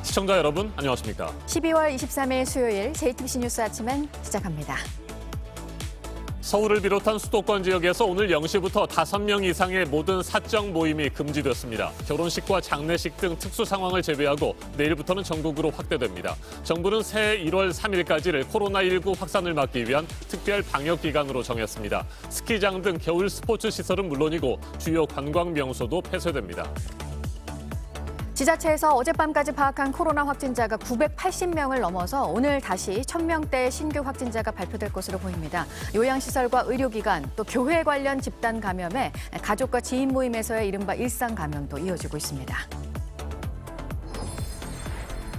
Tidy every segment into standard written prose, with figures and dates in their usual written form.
시청자 여러분, 안녕하십니까? 12월 23일 수요일 JTBC 뉴스 아침엔 시작합니다. 서울을 비롯한 수도권 지역에서 오늘 0시부터 5명 이상의 모든 사적 모임이 금지됐습니다. 결혼식과 장례식 등 특수 상황을 제외하고 내일부터는 전국으로 확대됩니다. 정부는 새해 1월 3일까지를 코로나19 확산을 막기 위한 특별 방역 기간으로 정했습니다. 스키장 등 겨울 스포츠 시설은 물론이고 주요 관광 명소도 폐쇄됩니다. 지자체에서 어젯밤까지 파악한 코로나 확진자가 980명을 넘어서 오늘 다시 1000명대의 신규 확진자가 발표될 것으로 보입니다. 요양시설과 의료기관, 또 교회 관련 집단 감염에 가족과 지인 모임에서의 이른바 일상 감염도 이어지고 있습니다.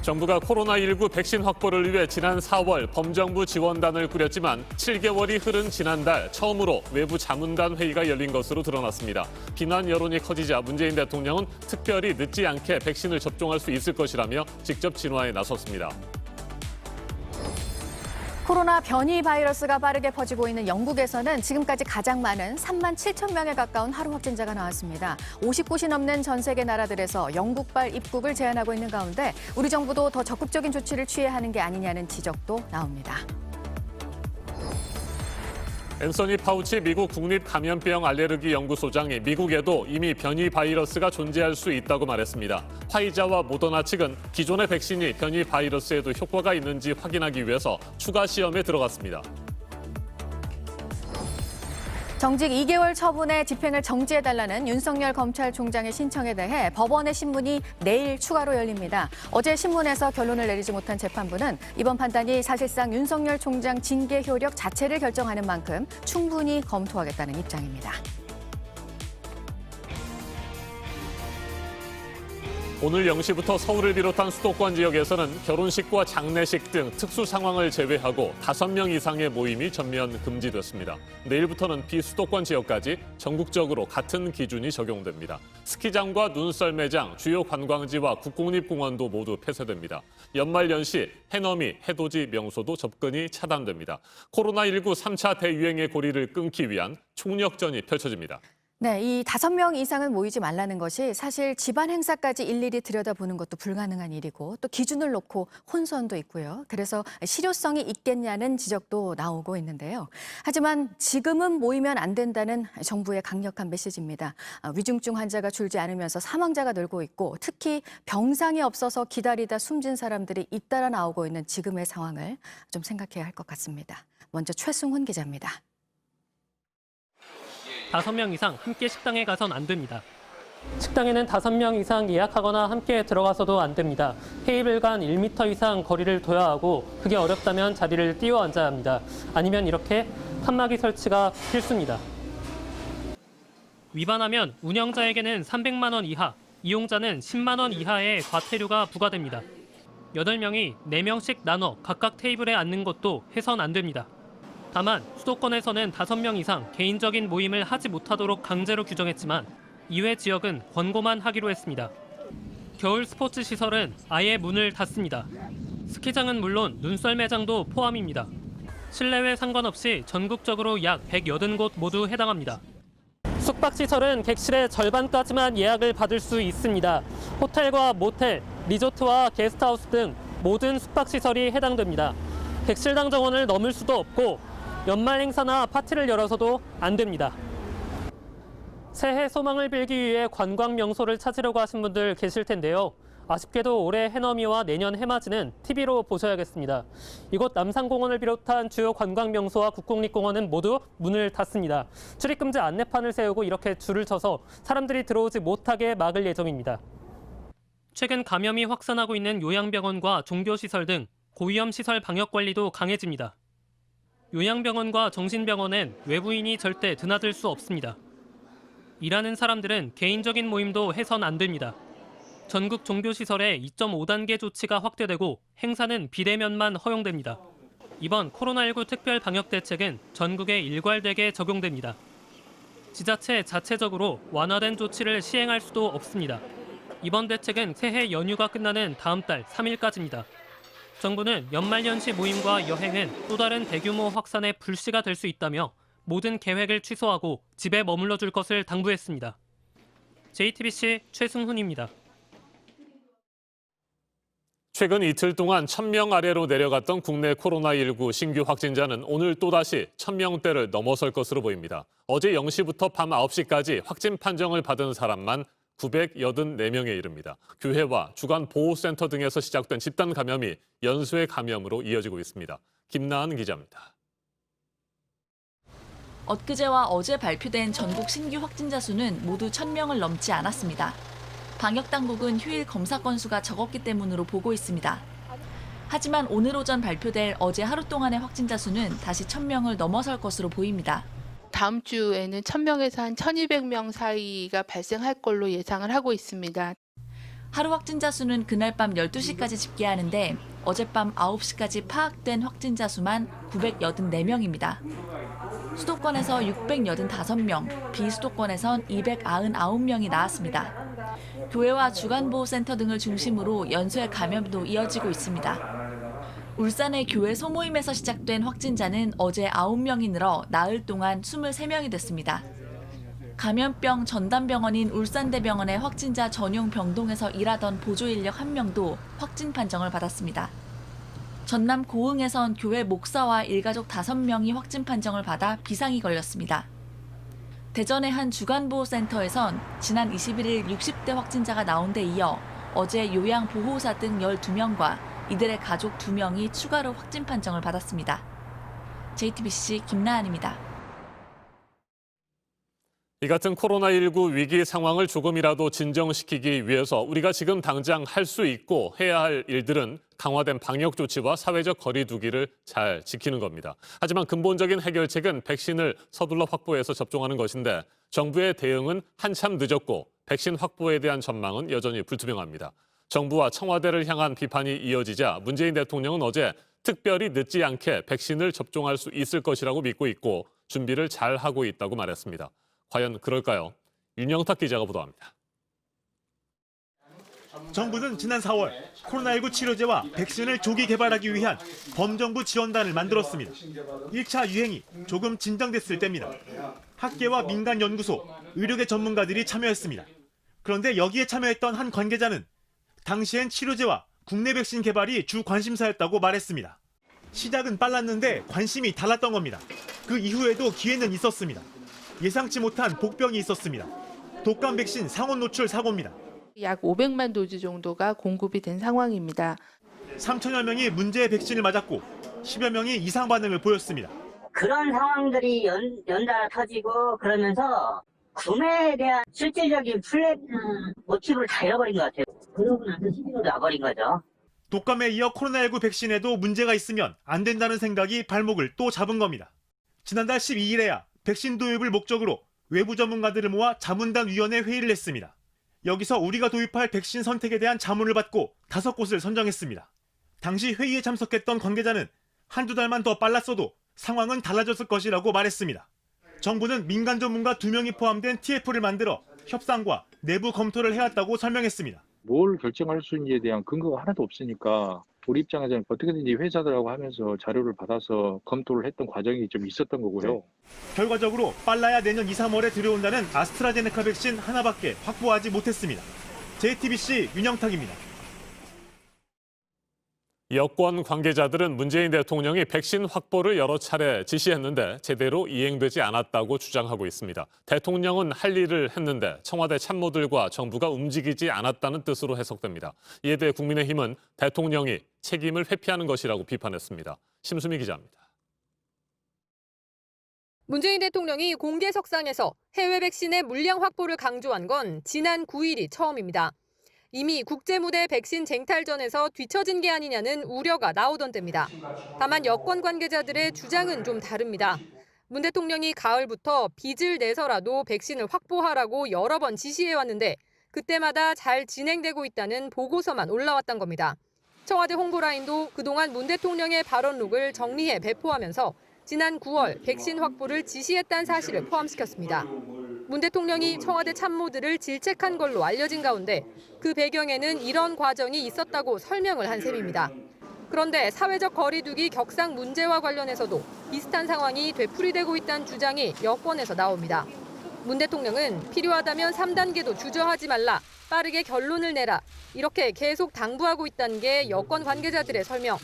정부가 코로나19 백신 확보를 위해 지난 4월 범정부 지원단을 꾸렸지만 7개월이 흐른 지난달 처음으로 외부 자문단 회의가 열린 것으로 드러났습니다. 비난 여론이 커지자 문재인 대통령은 특별히 늦지 않게 백신을 접종할 수 있을 것이라며 직접 진화에 나섰습니다. 코로나 변이 바이러스가 빠르게 퍼지고 있는 영국에서는 지금까지 가장 많은 3만 7천 명에 가까운 하루 확진자가 나왔습니다. 50곳이 넘는 전 세계 나라들에서 영국발 입국을 제한하고 있는 가운데 우리 정부도 더 적극적인 조치를 취해야 하는 게 아니냐는 지적도 나옵니다. 앤서니 파우치 미국 국립감염병 알레르기 연구소장이 미국에도 이미 변이 바이러스가 존재할 수 있다고 말했습니다. 화이자와 모더나 측은 기존의 백신이 변이 바이러스에도 효과가 있는지 확인하기 위해서 추가 시험에 들어갔습니다. 정직 2개월 처분의 집행을 정지해달라는 윤석열 검찰총장의 신청에 대해 법원의 신문이 내일 추가로 열립니다. 어제 신문에서 결론을 내리지 못한 재판부는 이번 판단이 사실상 윤석열 총장 징계 효력 자체를 결정하는 만큼 충분히 검토하겠다는 입장입니다. 오늘 0시부터 서울을 비롯한 수도권 지역에서는 결혼식과 장례식 등 특수 상황을 제외하고 5명 이상의 모임이 전면 금지됐습니다. 내일부터는 비수도권 지역까지 전국적으로 같은 기준이 적용됩니다. 스키장과 눈썰매장, 주요 관광지와 국공립공원도 모두 폐쇄됩니다. 연말연시, 해넘이, 해돋이 명소도 접근이 차단됩니다. 코로나19 3차 대유행의 고리를 끊기 위한 총력전이 펼쳐집니다. 네, 이 5명 이상은 모이지 말라는 것이 사실 집안 행사까지 일일이 들여다보는 것도 불가능한 일이고 또 기준을 놓고 혼선도 있고요. 그래서 실효성이 있겠냐는 지적도 나오고 있는데요. 하지만 지금은 모이면 안 된다는 정부의 강력한 메시지입니다. 위중증 환자가 줄지 않으면서 사망자가 늘고 있고 특히 병상이 없어서 기다리다 숨진 사람들이 잇따라 나오고 있는 지금의 상황을 좀 생각해야 할 것 같습니다. 먼저 최승훈 기자입니다. 5명 이상 함께 식당에 가선 안 됩니다. 식당에는 5명 이상 예약하거나 함께 들어가서도 안 됩니다. 테이블 간 1m 이상 거리를 둬야 하고 그게 어렵다면 자리를 띄워 앉아야 합니다. 아니면 이렇게 칸막이 설치가 필수입니다. 위반하면 운영자에게는 300만 원 이하, 이용자는 10만 원 이하의 과태료가 부과됩니다. 8명이 4명씩 나눠 각각 테이블에 앉는 것도 해선 안 됩니다. 다만 수도권에서는 5명 이상 개인적인 모임을 하지 못하도록 강제로 규정했지만 이외 지역은 권고만 하기로 했습니다. 겨울 스포츠 시설은 아예 문을 닫습니다. 스키장은 물론 눈썰매장도 포함입니다. 실내외 상관없이 전국적으로 약 180곳 모두 해당합니다. 숙박시설은 객실의 절반까지만 예약을 받을 수 있습니다. 호텔과 모텔, 리조트와 게스트하우스 등 모든 숙박시설이 해당됩니다. 객실당 정원을 넘을 수도 없고 연말 행사나 파티를 열어서도 안 됩니다. 새해 소망을 빌기 위해 관광 명소를 찾으려고 하신 분들 계실 텐데요. 아쉽게도 올해 해넘이와 내년 해맞이는 TV로 보셔야겠습니다. 이곳 남산공원을 비롯한 주요 관광 명소와 국공립공원은 모두 문을 닫습니다. 출입금지 안내판을 세우고 이렇게 줄을 쳐서 사람들이 들어오지 못하게 막을 예정입니다. 최근 감염이 확산하고 있는 요양병원과 종교시설 등 고위험 시설 방역 관리도 강해집니다. 요양병원과 정신병원엔 외부인이 절대 드나들 수 없습니다. 일하는 사람들은 개인적인 모임도 해선 안 됩니다. 전국 종교시설에 2.5단계 조치가 확대되고 행사는 비대면만 허용됩니다. 이번 코로나19 특별 방역 대책은 전국에 일괄되게 적용됩니다. 지자체 자체적으로 완화된 조치를 시행할 수도 없습니다. 이번 대책은 새해 연휴가 끝나는 다음 달 3일까지입니다. 정부는 연말연시 모임과 여행은 또 다른 대규모 확산의 불씨가 될 수 있다며 모든 계획을 취소하고 집에 머물러 줄 것을 당부했습니다. JTBC 최승훈입니다. 최근 이틀 동안 1,000명 아래로 내려갔던 국내 코로나19 신규 확진자는 오늘 또다시 1,000명대를 넘어설 것으로 보입니다. 어제 0시부터 밤 9시까지 확진 판정을 받은 사람만 984명에 이릅니다. 교회와 주간 보호센터 등에서 시작된 집단 감염이 연쇄 감염으로 이어지고 있습니다. 김나은 기자입니다. 엊그제와 어제 발표된 전국 신규 확진자 수는 모두 1,000명을 넘지 않았습니다. 방역당국은 휴일 검사 건수가 적었기 때문으로 보고 있습니다. 하지만 오늘 오전 발표될 어제 하루 동안의 확진자 수는 다시 1,000명을 넘어설 것으로 보입니다. 다음 주에는 1,000명에서 한 1,200명 사이가 발생할 걸로 예상을 하고 있습니다. 하루 확진자 수는 그날 밤 12시까지 집계하는데 어젯밤 9시까지 파악된 확진자 수만 984명입니다. 수도권에서 685명, 비수도권에선 299명이 나왔습니다. 교회와 주간보호센터 등을 중심으로 연쇄 감염도 이어지고 있습니다. 울산의 교회 소모임에서 시작된 확진자는 어제 9명이 늘어 나흘 동안 23명이 됐습니다. 감염병 전담병원인 울산대병원의 확진자 전용 병동에서 일하던 보조인력 1명도 확진 판정을 받았습니다. 전남 고흥에선 교회 목사와 일가족 5명이 확진 판정을 받아 비상이 걸렸습니다. 대전의 한 주간보호센터에선 지난 21일 60대 확진자가 나온 데 이어 어제 요양보호사 등 12명과 이들의 가족 2명이 추가로 확진 판정을 받았습니다. JTBC 김나은입니다. 이 같은 코로나19 위기 상황을 조금이라도 진정시키기 위해서 우리가 지금 당장 할 수 있고 해야 할 일들은 강화된 방역 조치와 사회적 거리 두기를 잘 지키는 겁니다. 하지만 근본적인 해결책은 백신을 서둘러 확보해서 접종하는 것인데 정부의 대응은 한참 늦었고 백신 확보에 대한 전망은 여전히 불투명합니다. 정부와 청와대를 향한 비판이 이어지자 문재인 대통령은 어제 특별히 늦지 않게 백신을 접종할 수 있을 것이라고 믿고 있고 준비를 잘 하고 있다고 말했습니다. 과연 그럴까요? 윤영탁 기자가 보도합니다. 정부는 지난 4월 코로나19 치료제와 백신을 조기 개발하기 위한 범정부 지원단을 만들었습니다. 1차 유행이 조금 진정됐을 때입니다. 학계와 민간 연구소, 의료계 전문가들이 참여했습니다. 그런데 여기에 참여했던 한 관계자는 당시엔 치료제와 국내 백신 개발이 주 관심사였다고 말했습니다. 시작은 빨랐는데 관심이 달랐던 겁니다. 그 이후에도 기회는 있었습니다. 예상치 못한 복병이 있었습니다. 독감 백신 상온 노출 사고입니다. 약 500만 도즈 정도가 공급이 된 상황입니다. 3천여 명이 문제의 백신을 맞았고 10여 명이 이상 반응을 보였습니다. 그런 상황들이 연달아 터지고 그러면서 구매에 대한 실질적인 모티브를 다 잃어버린 것 같아요. 그러고 나서 시비로 놔버린 거죠. 독감에 이어 코로나19 백신에도 문제가 있으면 안 된다는 생각이 발목을 또 잡은 겁니다. 지난달 12일에야 백신 도입을 목적으로 외부 전문가들을 모아 자문단위원회 회의를 했습니다. 여기서 우리가 도입할 백신 선택에 대한 자문을 받고 5곳을 선정했습니다. 당시 회의에 참석했던 관계자는 한두 달만 더 빨랐어도 상황은 달라졌을 것이라고 말했습니다. 정부는 민간 전문가 2명이 포함된 TF를 만들어 협상과 내부 검토를 해왔다고 설명했습니다. 뭘 결정할 수 있는지에 대한 근거가 하나도 없으니까 우리 입장에서는 어떻게든지 회사들하고 하면서 자료를 받아서 검토를 했던 과정이 좀 있었던 거고요. 결과적으로 빨라야 내년 2, 3월에 들여온다는 아스트라제네카 백신 하나밖에 확보하지 못했습니다. JTBC 윤영탁입니다. 여권 관계자들은 문재인 대통령이 백신 확보를 여러 차례 지시했는데 제대로 이행되지 않았다고 주장하고 있습니다. 대통령은 할 일을 했는데 청와대 참모들과 정부가 움직이지 않았다는 뜻으로 해석됩니다. 이에 대해 국민의힘은 대통령이 책임을 회피하는 것이라고 비판했습니다. 심수미 기자입니다. 문재인 대통령이 공개석상에서 해외 백신의 물량 확보를 강조한 건 지난 9일이 처음입니다. 이미 국제무대 백신 쟁탈전에서 뒤처진 게 아니냐는 우려가 나오던 때입니다. 다만 여권 관계자들의 주장은 좀 다릅니다. 문 대통령이 가을부터 빚을 내서라도 백신을 확보하라고 여러 번 지시해왔는데 그때마다 잘 진행되고 있다는 보고서만 올라왔던 겁니다. 청와대 홍보라인도 그동안 문 대통령의 발언록을 정리해 배포하면서 지난 9월 백신 확보를 지시했다는 사실을 포함시켰습니다. 문 대통령이 청와대 참모들을 질책한 걸로 알려진 가운데 그 배경에는 이런 과정이 있었다고 설명을 한 셈입니다. 그런데 사회적 거리두기 격상 문제와 관련해서도 비슷한 상황이 되풀이되고 있다는 주장이 여권에서 나옵니다. 문 대통령은 필요하다면 3단계도 주저하지 말라, 빠르게 결론을 내라, 이렇게 계속 당부하고 있다는 게 여권 관계자들의 설명.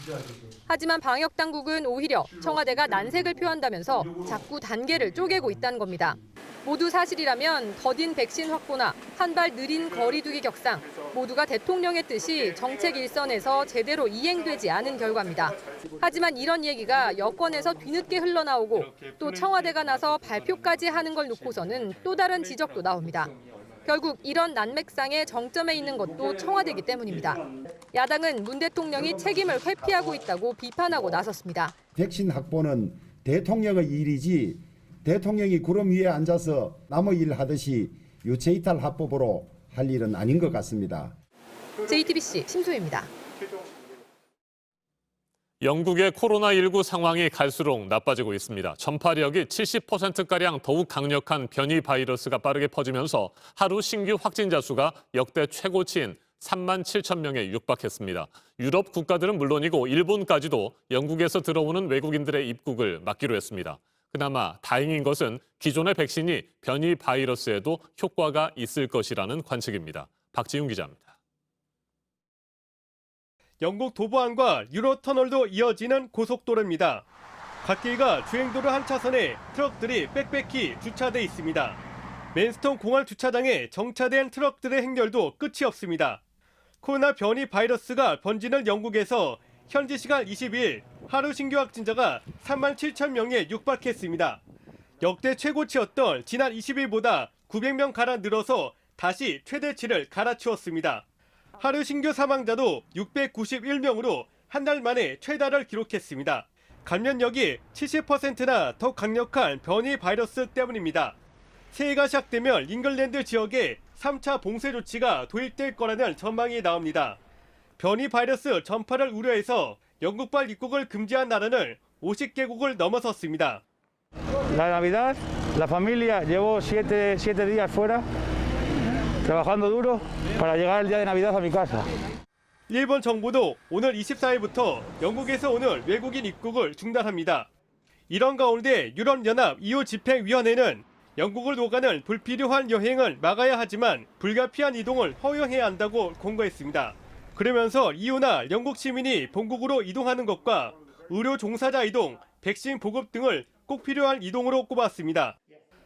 하지만 방역 당국은 오히려 청와대가 난색을 표한다면서 자꾸 단계를 쪼개고 있다는 겁니다. 모두 사실이라면 더딘 백신 확보나 한 발 느린 거리 두기 격상, 모두가 대통령의 뜻이 정책 일선에서 제대로 이행되지 않은 결과입니다. 하지만 이런 얘기가 여권에서 뒤늦게 흘러나오고 또 청와대가 나서 발표까지 하는 걸 놓고서는 또 다른 지적도 나옵니다. 결국 이런 난맥상의 정점에 있는 것도 청와대이기 때문입니다. 야당은 문 대통령이 책임을 회피하고 있다고 비판하고 나섰습니다. 백신 확보는 대통령의 일이지 대통령이 구름 위에 앉아서 남의 일 하듯이 유체이탈 합법으로 할 일은 아닌 것 같습니다. JTBC 심소희입니다. 영국의 코로나19 상황이 갈수록 나빠지고 있습니다. 전파력이 70%가량 더욱 강력한 변이 바이러스가 빠르게 퍼지면서 하루 신규 확진자 수가 역대 최고치인 3만 7천 명에 육박했습니다. 유럽 국가들은 물론이고 일본까지도 영국에서 들어오는 외국인들의 입국을 막기로 했습니다. 그나마 다행인 것은 기존의 백신이 변이 바이러스에도 효과가 있을 것이라는 관측입니다. 박지훈 기자입니다. 영국 도보안과 유로터널도 이어지는 고속도로입니다. 갓길과 주행도로 한 차선에 트럭들이 빽빽히 주차돼 있습니다. 맨스톤 공항 주차장에 정차된 트럭들의 행렬도 끝이 없습니다. 코로나 변이 바이러스가 번지는 영국에서 현지 시간 22일 하루 신규 확진자가 3만 7천 명에 육박했습니다. 역대 최고치였던 지난 20일보다 900명 가량 늘어서 다시 최대치를 갈아치웠습니다. 하루 신규 사망자도 691명으로 한 달 만에 최다를 기록했습니다. 감염력이 70%나 더 강력한 변이 바이러스 때문입니다. 새해가 시작되면 잉글랜드 지역에 3차 봉쇄 조치가 도입될 거라는 전망이 나옵니다. 변이 바이러스 전파를 우려해서 영국발 입국을 금지한 나라는 50개국을 넘어섰습니다. La Navidad, la familia llevo 7 días fuera trabajando duro para llegar el día de Navidad a mi casa. 일본 정부도 오늘 24일부터 영국에서 오는 외국인 입국을 중단합니다. 이런 가운데 유럽연합 EU 집행위원회는 영국을 오가는 불필요한 여행을 막아야 하지만 불가피한 이동을 허용해야 한다고 권고했습니다. 그러면서 EU나 영국 시민이 본국으로 이동하는 것과 의료 종사자 이동, 백신 보급 등을 꼭 필요한 이동으로 꼽았습니다.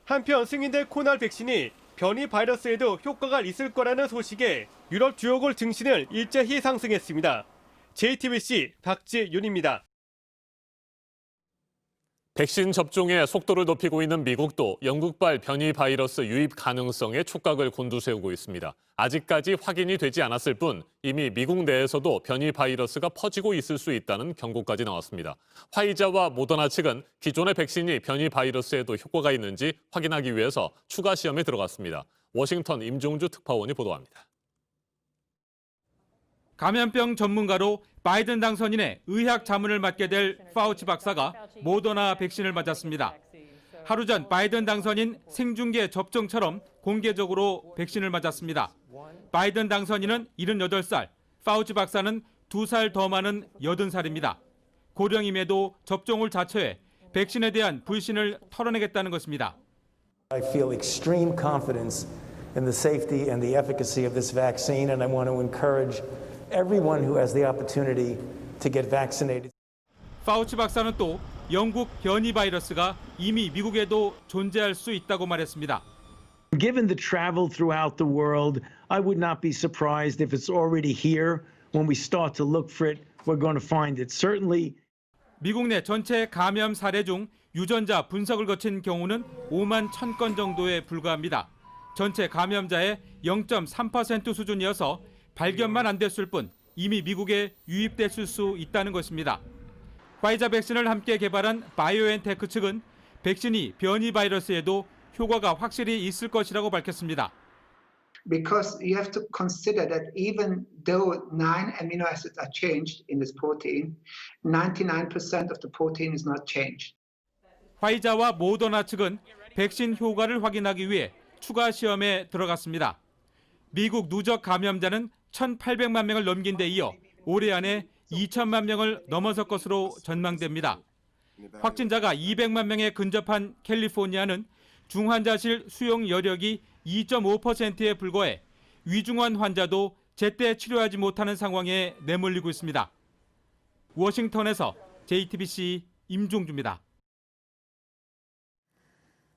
한편 승인된 코로나 백신이 변이 바이러스에도 효과가 있을 거라는 소식에 유럽 주요국 증시는 일제히 상승했습니다. JTBC 박지윤입니다. 백신 접종의 속도를 높이고 있는 미국도 영국발 변이 바이러스 유입 가능성에 촉각을 곤두세우고 있습니다. 아직까지 확인이 되지 않았을 뿐 이미 미국 내에서도 변이 바이러스가 퍼지고 있을 수 있다는 경고까지 나왔습니다. 화이자와 모더나 측은 기존의 백신이 변이 바이러스에도 효과가 있는지 확인하기 위해서 추가 시험에 들어갔습니다. 워싱턴 임종주 특파원이 보도합니다. 감염병 전문가로 바이든 당선인의 의학 자문을 맡게 될 파우치 박사가 모더나 백신을 맞았습니다. 하루 전 바이든 당선인 생중계 접종처럼 공개적으로 백신을 맞았습니다. 바이든 당선인은 78살, 파우치 박사는 2살 더 많은 80살입니다. 고령임에도 접종을 자처해 백신에 대한 불신을 털어내겠다는 것입니다. I feel extreme confidence in the safety and the efficacy of this vaccine, and I want to encourage everyone who has the opportunity to get vaccinated. 파우치 박사는 또 영국 변이 바이러스가 이미 미국에도 존재할 수 있다고 말했습니다. Given the travel throughout the world, I would not be surprised if it's already here. When we start to look for it, we're going to find it. Certainly. 미국 내 전체 감염 사례 중 유전자 분석을 거친 경우는 5만 1,000건 정도에 불과합니다. 전체 감염자의 0.3% 수준이어서 발견만 안 됐을 뿐 이미 미국에 유입됐을 수 있다는 것입니다. 화이자 백신을 함께 개발한 바이오엔테크 측은 백신이 변이 바이러스에도 효과가 확실히 있을 것이라고 밝혔습니다. Because you have to consider that even though 9 amino acids are changed in this protein, 99% of the protein is not changed. 화이자와 모더나 측은 백신 효과를 확인하기 위해 추가 시험에 들어갔습니다. 미국 누적 감염자는 1,800만 명을 넘긴 데 이어 올해 안에 2천만 명을 넘어설 것으로 전망됩니다. 확진자가 200만 명에 근접한 캘리포니아는 중환자실 수용 여력이 2.5%에 불과해 위중한 환자도 제때 치료하지 못하는 상황에 내몰리고 있습니다. 워싱턴에서 JTBC 임종주입니다.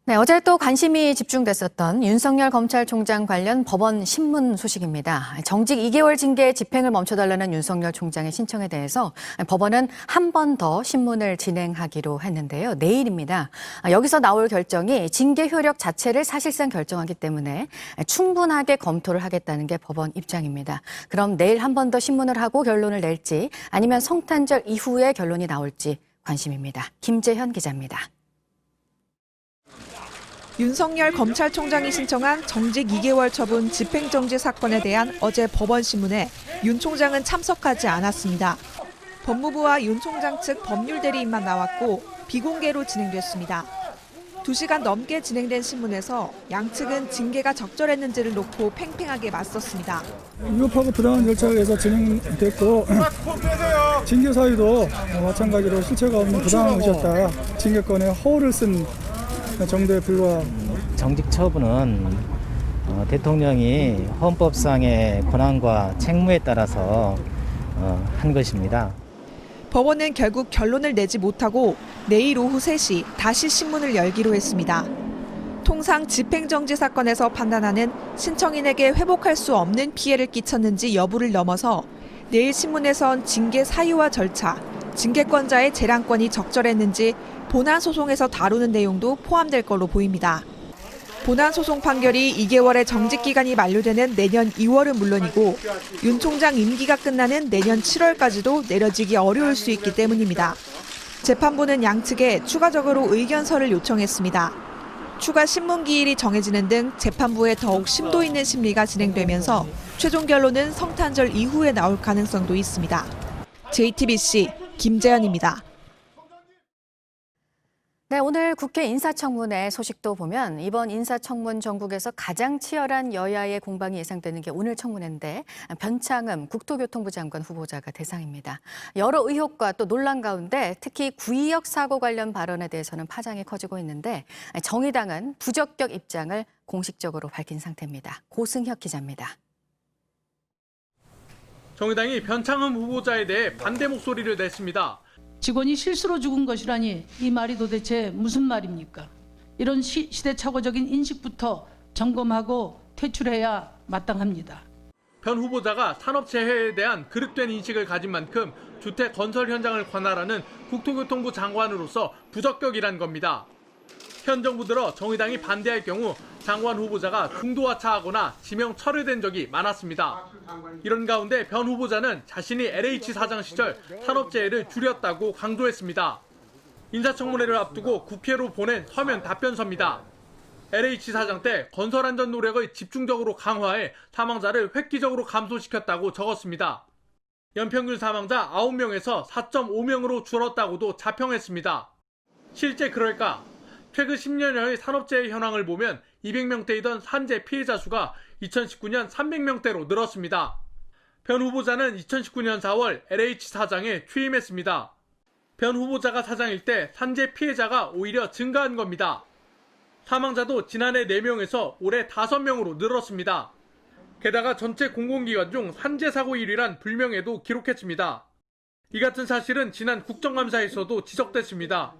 네, 어제 또 관심이 집중됐었던 윤석열 검찰총장 관련 법원 신문 소식입니다. 정직 2개월 징계 집행을 멈춰달라는 윤석열 총장의 신청에 대해서 법원은 한 번 더 신문을 진행하기로 했는데요. 내일입니다. 여기서 나올 결정이 징계 효력 자체를 사실상 결정하기 때문에 충분하게 검토를 하겠다는 게 법원 입장입니다. 그럼 내일 한 번 더 신문을 하고 결론을 낼지 아니면 성탄절 이후에 결론이 나올지 관심입니다. 김재현 기자입니다. 윤석열 검찰총장이 신청한 정직 2개월 처분 집행정지 사건에 대한 어제 법원 신문에 윤 총장은 참석하지 않았습니다. 법무부와 윤 총장 측 법률대리인만 나왔고 비공개로 진행됐습니다. 2시간 넘게 진행된 신문에서 양측은 징계가 적절했는지를 놓고 팽팽하게 맞섰습니다. 위법하고 부당한 절차에 의해서 진행됐고 징계 사유도 마찬가지로 실체가 없는 부당한 것이었다. 징계권에 허울을 쓴 정도에 불과합니다. 정직 처분은 대통령이 헌법상의 권한과 책무에 따라서 한 것입니다. 법원은 결국 결론을 내지 못하고 내일 오후 3시 다시 신문을 열기로 했습니다. 통상 집행정지 사건에서 판단하는 신청인에게 회복할 수 없는 피해를 끼쳤는지 여부를 넘어서 내일 신문에선 징계 사유와 절차, 징계권자의 재량권이 적절했는지 본안 소송에서 다루는 내용도 포함될 걸로 보입니다. 본안 소송 판결이 2개월의 정직 기간이 만료되는 내년 2월은 물론이고 윤 총장 임기가 끝나는 내년 7월까지도 내려지기 어려울 수 있기 때문입니다. 재판부는 양측에 추가적으로 의견서를 요청했습니다. 추가 신문 기일이 정해지는 등 재판부의 더욱 심도 있는 심리가 진행되면서 최종 결론은 성탄절 이후에 나올 가능성도 있습니다. JTBC 김재현입니다. 네, 오늘 국회 인사청문회 소식도 보면 이번 인사청문 전국에서 가장 치열한 여야의 공방이 예상되는 게 오늘 청문회인데 변창흠 국토교통부 장관 후보자가 대상입니다. 여러 의혹과 또 논란 가운데 특히 구의역 사고 관련 발언에 대해서는 파장이 커지고 있는데 정의당은 부적격 입장을 공식적으로 밝힌 상태입니다. 고승혁 기자입니다. 정의당이 변창흠 후보자에 대해 반대 목소리를 냈습니다. 직원이 실수로 죽은 것이라니 이 말이 도대체 무슨 말입니까? 이런 시대착오적인 인식부터 점검하고 퇴출해야 마땅합니다. 변 후보자가 산업재해에 대한 그릇된 인식을 가진 만큼 주택 건설 현장을 관할하는 국토교통부 장관으로서 부적격이란 겁니다. 현 정부 들어 정의당이 반대할 경우 장관 후보자가 중도하차하거나 지명 철회된 적이 많았습니다. 이런 가운데 변 후보자는 자신이 LH 사장 시절 산업재해를 줄였다고 강조했습니다. 인사청문회를 앞두고 국회로 보낸 서면 답변서입니다. LH 사장 때 건설안전 노력을 집중적으로 강화해 사망자를 획기적으로 감소시켰다고 적었습니다. 연평균 사망자 9명에서 4.5명으로 줄었다고도 자평했습니다. 실제 그럴까? 최근 10년여의 산업재해 현황을 보면 200명대이던 산재 피해자 수가 2019년 300명대로 늘었습니다. 변 후보자는 2019년 4월 LH 사장에 취임했습니다. 변 후보자가 사장일 때 산재 피해자가 오히려 증가한 겁니다. 사망자도 지난해 4명에서 올해 5명으로 늘었습니다. 게다가 전체 공공기관 중 산재 사고 1위란 불명예도 기록했습니다. 이 같은 사실은 지난 국정감사에서도 지적됐습니다.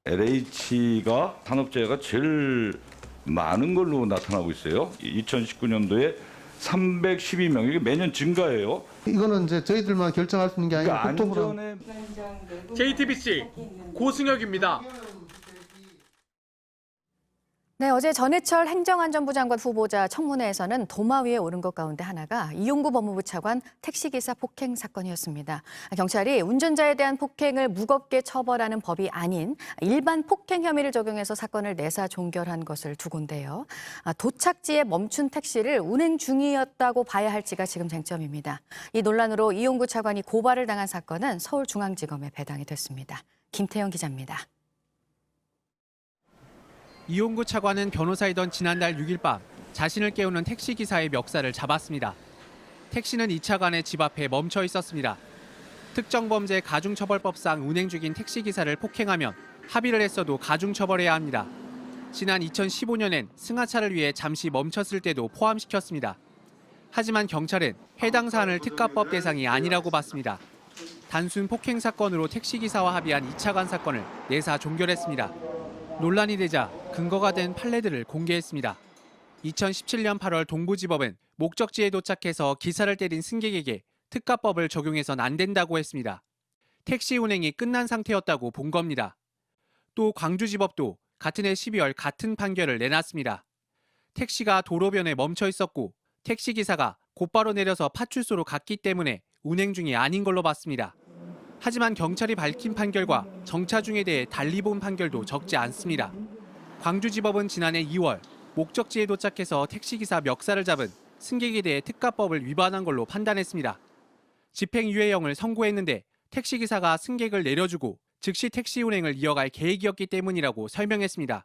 LH가 산업재해가 제일 많은 걸로 나타나고 있어요. 2019년도에 312명, 이게 매년 증가해요. 이거는 이제 저희들만 결정할 수 있는 게 아니라 국토부랑. JTBC 고승혁입니다. 네, 어제 전해철 행정안전부 장관 후보자 청문회에서는 도마 위에 오른 것 가운데 하나가 이용구 법무부 차관 택시기사 폭행 사건이었습니다. 경찰이 운전자에 대한 폭행을 무겁게 처벌하는 법이 아닌 일반 폭행 혐의를 적용해서 사건을 내사 종결한 것을 두고인데요. 도착지에 멈춘 택시를 운행 중이었다고 봐야 할지가 지금 쟁점입니다. 이 논란으로 이용구 차관이 고발을 당한 사건은 서울중앙지검에 배당이 됐습니다. 김태영 기자입니다. 이용구 차관은 변호사이던 지난달 6일 밤 자신을 깨우는 택시기사의 멱살을 잡았습니다. 택시는 이 차관의 집 앞에 멈춰 있었습니다. 특정범죄 가중처벌법상 운행 중인 택시기사를 폭행하면 합의를 했어도 가중처벌해야 합니다. 지난 2015년엔 승하차를 위해 잠시 멈췄을 때도 포함시켰습니다. 하지만 경찰은 해당 사안을 특가법 대상이 아니라고 봤습니다. 단순 폭행 사건으로 택시기사와 합의한 2차 간 사건을 내사 종결했습니다. 논란이 되자 근거가 된 판례들을 공개했습니다. 2017년 8월 동부지법은 목적지에 도착해서 기사를 때린 승객에게 특가법을 적용해선 안 된다고 했습니다. 택시 운행이 끝난 상태였다고 본 겁니다. 또 광주지법도 같은 해 12월 같은 판결을 내놨습니다. 택시가 도로변에 멈춰 있었고 택시기사가 곧바로 내려서 파출소로 갔기 때문에 운행 중이 아닌 걸로 봤습니다. 하지만 경찰이 밝힌 판결과 정차 중에 대해 달리 본 판결도 적지 않습니다. 광주지법은 지난해 2월 목적지에 도착해서 택시기사 멱살을 잡은 승객에 대해 특가법을 위반한 걸로 판단했습니다. 집행유예형을 선고했는데 택시기사가 승객을 내려주고 즉시 택시 운행을 이어갈 계획이었기 때문이라고 설명했습니다.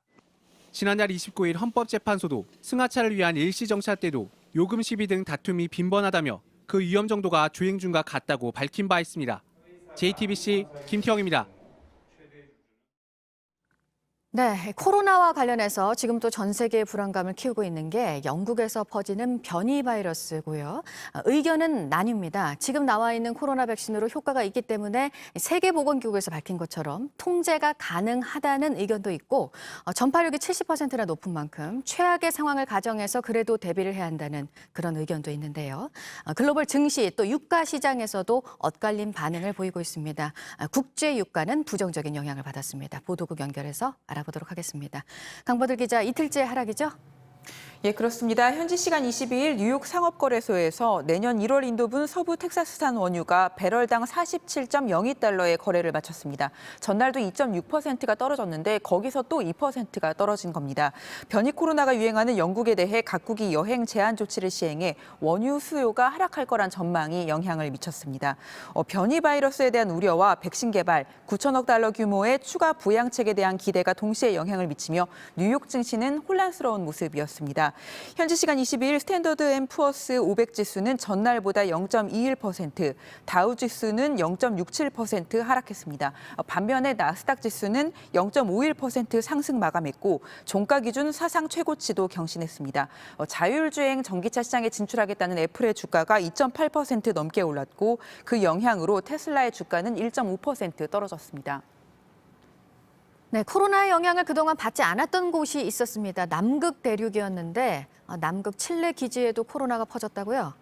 지난달 29일 헌법재판소도 승하차를 위한 일시정차 때도 요금 시비 등 다툼이 빈번하다며 그 위험 정도가 주행 중과 같다고 밝힌 바 있습니다. JTBC 김태형입니다. 네, 코로나와 관련해서 지금 또 전 세계의 불안감을 키우고 있는 게 영국에서 퍼지는 변이 바이러스고요. 의견은 나뉩니다. 지금 나와 있는 코로나 백신으로 효과가 있기 때문에 세계보건기구에서 밝힌 것처럼 통제가 가능하다는 의견도 있고 전파력이 70%나 높은 만큼 최악의 상황을 가정해서 그래도 대비를 해야 한다는 그런 의견도 있는데요. 글로벌 증시 또 유가 시장에서도 엇갈린 반응을 보이고 있습니다. 국제 유가는 부정적인 영향을 받았습니다. 보도국 연결해서 알아보도록 하겠습니다. 강보들 기자, 이틀째 하락이죠? 예, 그렇습니다. 현지 시간 22일 뉴욕 상업거래소에서 내년 1월 인도분 서부 텍사스산 원유가 배럴당 47.02달러의 거래를 마쳤습니다. 전날도 2.6%가 떨어졌는데 거기서 또 2%가 떨어진 겁니다. 변이 코로나가 유행하는 영국에 대해 각국이 여행 제한 조치를 시행해 원유 수요가 하락할 거란 전망이 영향을 미쳤습니다. 변이 바이러스에 대한 우려와 백신 개발, 9천억 달러 규모의 추가 부양책에 대한 기대가 동시에 영향을 미치며 뉴욕 증시는 혼란스러운 모습이었습니다. 현지 시간 22일 스탠더드 & 푸어스 500 지수는 전날보다 0.21%, 다우 지수는 0.67% 하락했습니다. 반면에 나스닥 지수는 0.51% 상승 마감했고 종가 기준 사상 최고치도 경신했습니다. 자율주행 전기차 시장에 진출하겠다는 애플의 주가가 2.8% 넘게 올랐고 그 영향으로 테슬라의 주가는 1.5% 떨어졌습니다. 네, 코로나의 영향을 그동안 받지 않았던 곳이 있었습니다. 남극 대륙이었는데 남극 칠레 기지에도 코로나가 퍼졌다고요?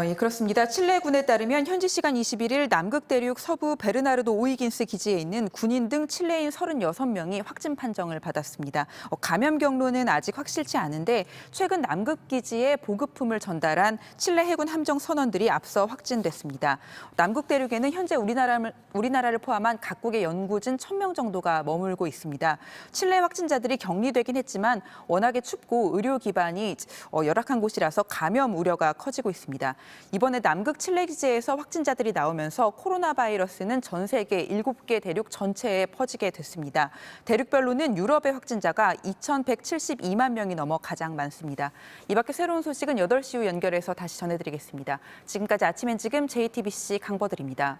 예, 그렇습니다. 칠레군에 따르면 현지 시간 21일 남극 대륙 서부 베르나르도 오이긴스 기지에 있는 군인 등 칠레인 36명이 확진 판정을 받았습니다. 감염 경로는 아직 확실치 않은데 최근 남극 기지에 보급품을 전달한 칠레 해군 함정 선원들이 앞서 확진됐습니다. 남극 대륙에는 현재 우리나라를 포함한 각국의 연구진 1,000명 정도가 머물고 있습니다. 칠레 확진자들이 격리되긴 했지만 워낙에 춥고 의료 기반이 열악한 곳이라서 감염 우려가 커지고 있습니다. 이번에 남극 칠레 기지에서 확진자들이 나오면서 코로나 바이러스는 전 세계 7개 대륙 전체에 퍼지게 됐습니다. 대륙별로는 유럽의 확진자가 2,172만 명이 넘어 가장 많습니다. 이 밖에 새로운 소식은 8시 후 연결해서 다시 전해드리겠습니다. 지금까지 아침엔 지금 JTBC 강보들입니다.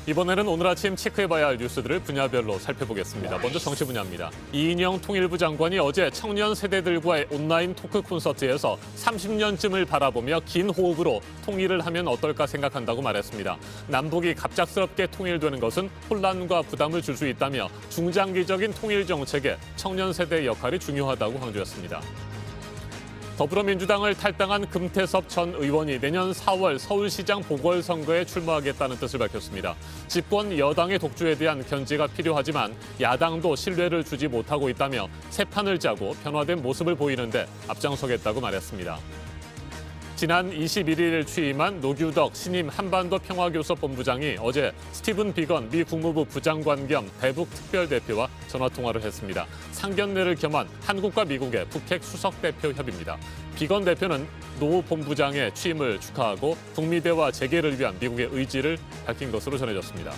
이번에는 오늘 아침 체크해봐야 할 뉴스들을 분야별로 살펴보겠습니다. 먼저 정치 분야입니다. 이인영 통일부 장관이 어제 청년 세대들과의 온라인 토크 콘서트에서 30년쯤을 바라보며 긴 호흡으로 통일을 하면 어떨까 생각한다고 말했습니다. 남북이 갑작스럽게 통일되는 것은 혼란과 부담을 줄 수 있다며 중장기적인 통일 정책에 청년 세대의 역할이 중요하다고 강조했습니다. 더불어민주당을 탈당한 금태섭 전 의원이 내년 4월 서울시장 보궐선거에 출마하겠다는 뜻을 밝혔습니다. 집권 여당의 독주에 대한 견제가 필요하지만 야당도 신뢰를 주지 못하고 있다며 새 판을 짜고 변화된 모습을 보이는데 앞장서겠다고 말했습니다. 지난 21일 취임한 노규덕 신임 한반도 평화교섭본부장이 어제 스티븐 비건 미 국무부 부장관 겸 대북 특별대표와 전화통화를 했습니다. 상견례를 겸한 한국과 미국의 북핵 수석대표 협의입니다. 비건 대표는 노 본부장의 취임을 축하하고 북미 대화 재개를 위한 미국의 의지를 밝힌 것으로 전해졌습니다.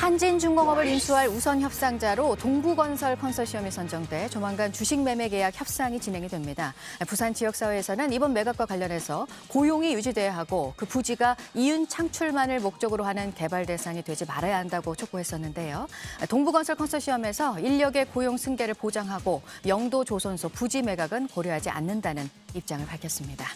한진중공업을 인수할 우선 협상자로 동부건설 컨소시엄이 선정돼 조만간 주식 매매 계약 협상이 진행이 됩니다. 부산 지역사회에서는 이번 매각과 관련해서 고용이 유지돼야 하고 그 부지가 이윤 창출만을 목적으로 하는 개발 대상이 되지 말아야 한다고 촉구했었는데요. 동부건설 컨소시엄에서 인력의 고용 승계를 보장하고 영도 조선소 부지 매각은 고려하지 않는다는 입장을 밝혔습니다.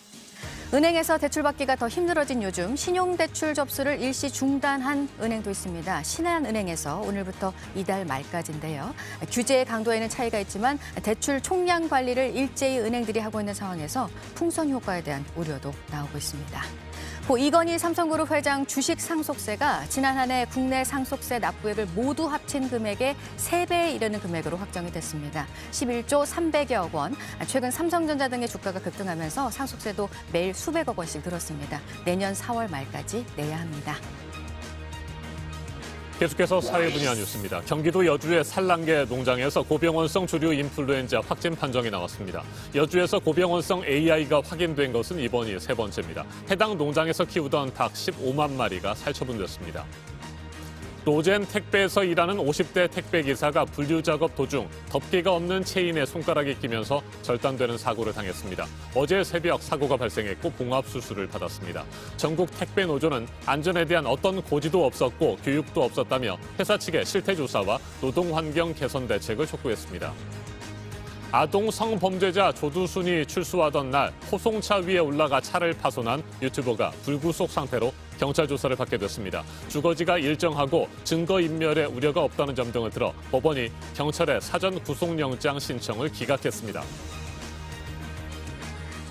은행에서 대출받기가 더 힘들어진 요즘 신용대출 접수를 일시 중단한 은행도 있습니다. 신한은행에서 오늘부터 이달 말까지인데요. 규제의 강도에는 차이가 있지만 대출 총량 관리를 일제히 은행들이 하고 있는 상황에서 풍선 효과에 대한 우려도 나오고 있습니다. 고 이건희 삼성그룹 회장 주식 상속세가 지난 한 해 국내 상속세 납부액을 모두 합친 금액의 3배에 이르는 금액으로 확정이 됐습니다. 11조 300여억 원. 최근 삼성전자 등의 주가가 급등하면서 상속세도 매일 수백억 원씩 늘었습니다. 내년 4월 말까지 내야 합니다. 계속해서 사회 분야 뉴스입니다. 경기도 여주의 산란계 농장에서 고병원성 주류 인플루엔자 확진 판정이 나왔습니다. 여주에서 고병원성 AI가 확인된 것은 이번이 3번째입니다. 해당 농장에서 키우던 닭 15만 마리가 살처분됐습니다. 노젠 택배에서 일하는 50대 택배기사가 분류 작업 도중 덮개가 없는 체인에 손가락이 끼면서 절단되는 사고를 당했습니다. 어제 새벽 사고가 발생했고 봉합수술을 받았습니다. 전국 택배노조는 안전에 대한 어떤 고지도 없었고 교육도 없었다며 회사 측의 실태조사와 노동환경 개선 대책을 촉구했습니다. 아동 성범죄자 조두순이 출소하던 날 호송차 위에 올라가 차를 파손한 유튜버가 불구속 상태로 경찰 조사를 받게 됐습니다. 주거지가 일정하고 증거인멸의 우려가 없다는 점 등을 들어 법원이 경찰의 사전 구속영장 신청을 기각했습니다.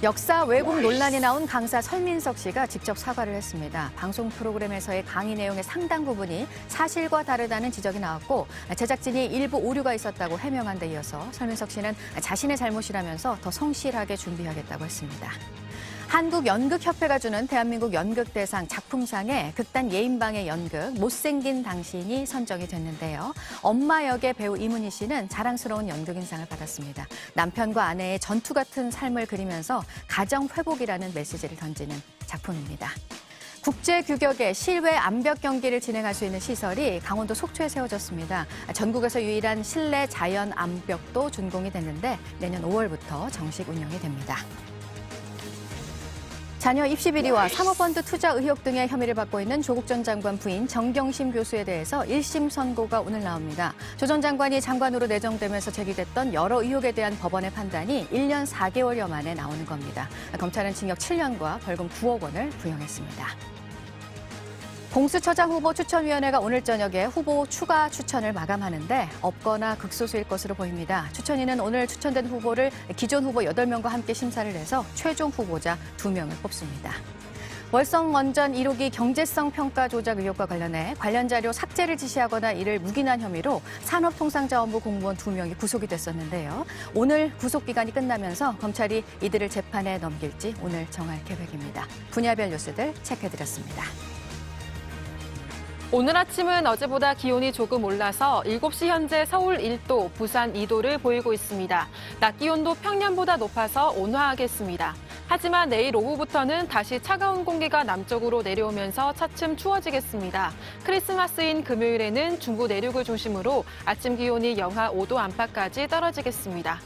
역사 왜곡 논란이 나온 강사 설민석 씨가 직접 사과를 했습니다. 방송 프로그램에서의 강의 내용의 상당 부분이 사실과 다르다는 지적이 나왔고 제작진이 일부 오류가 있었다고 해명한 데 이어서 설민석 씨는 자신의 잘못이라면서 더 성실하게 준비하겠다고 했습니다. 한국연극협회가 주는 대한민국 연극대상 작품상에 극단 예인방의 연극 못생긴 당신이 선정이 됐는데요. 엄마 역의 배우 이문희 씨는 자랑스러운 연극인상을 받았습니다. 남편과 아내의 전투 같은 삶을 그리면서 가정 회복이라는 메시지를 던지는 작품입니다. 국제 규격의 실외 암벽 경기를 진행할 수 있는 시설이 강원도 속초에 세워졌습니다. 전국에서 유일한 실내 자연 암벽도 준공이 됐는데 내년 5월부터 정식 운영이 됩니다. 자녀 입시 비리와 사모펀드 투자 의혹 등의 혐의를 받고 있는 조국 전 장관 부인 정경심 교수에 대해서 1심 선고가 오늘 나옵니다. 조 전 장관이 장관으로 내정되면서 제기됐던 여러 의혹에 대한 법원의 판단이 1년 4개월여 만에 나오는 겁니다. 검찰은 징역 7년과 벌금 9억 원을 부형했습니다. 공수처장 후보 추천위원회가 오늘 저녁에 후보 추가 추천을 마감하는데 없거나 극소수일 것으로 보입니다. 추천위는 오늘 추천된 후보를 기존 후보 8명과 함께 심사를 해서 최종 후보자 2명을 뽑습니다. 월성 원전 1호기 경제성 평가 조작 의혹과 관련해 관련 자료 삭제를 지시하거나 이를 묵인한 혐의로 산업통상자원부 공무원 2명이 구속이 됐었는데요. 오늘 구속기간이 끝나면서 검찰이 이들을 재판에 넘길지 오늘 정할 계획입니다. 분야별 뉴스들 체크해드렸습니다. 오늘 아침은 어제보다 기온이 조금 올라서 7시 현재 서울 1도, 부산 2도를 보이고 있습니다. 낮 기온도 평년보다 높아서 온화하겠습니다. 하지만 내일 오후부터는 다시 차가운 공기가 남쪽으로 내려오면서 차츰 추워지겠습니다. 크리스마스인 금요일에는 중부 내륙을 중심으로 아침 기온이 영하 5도 안팎까지 떨어지겠습니다.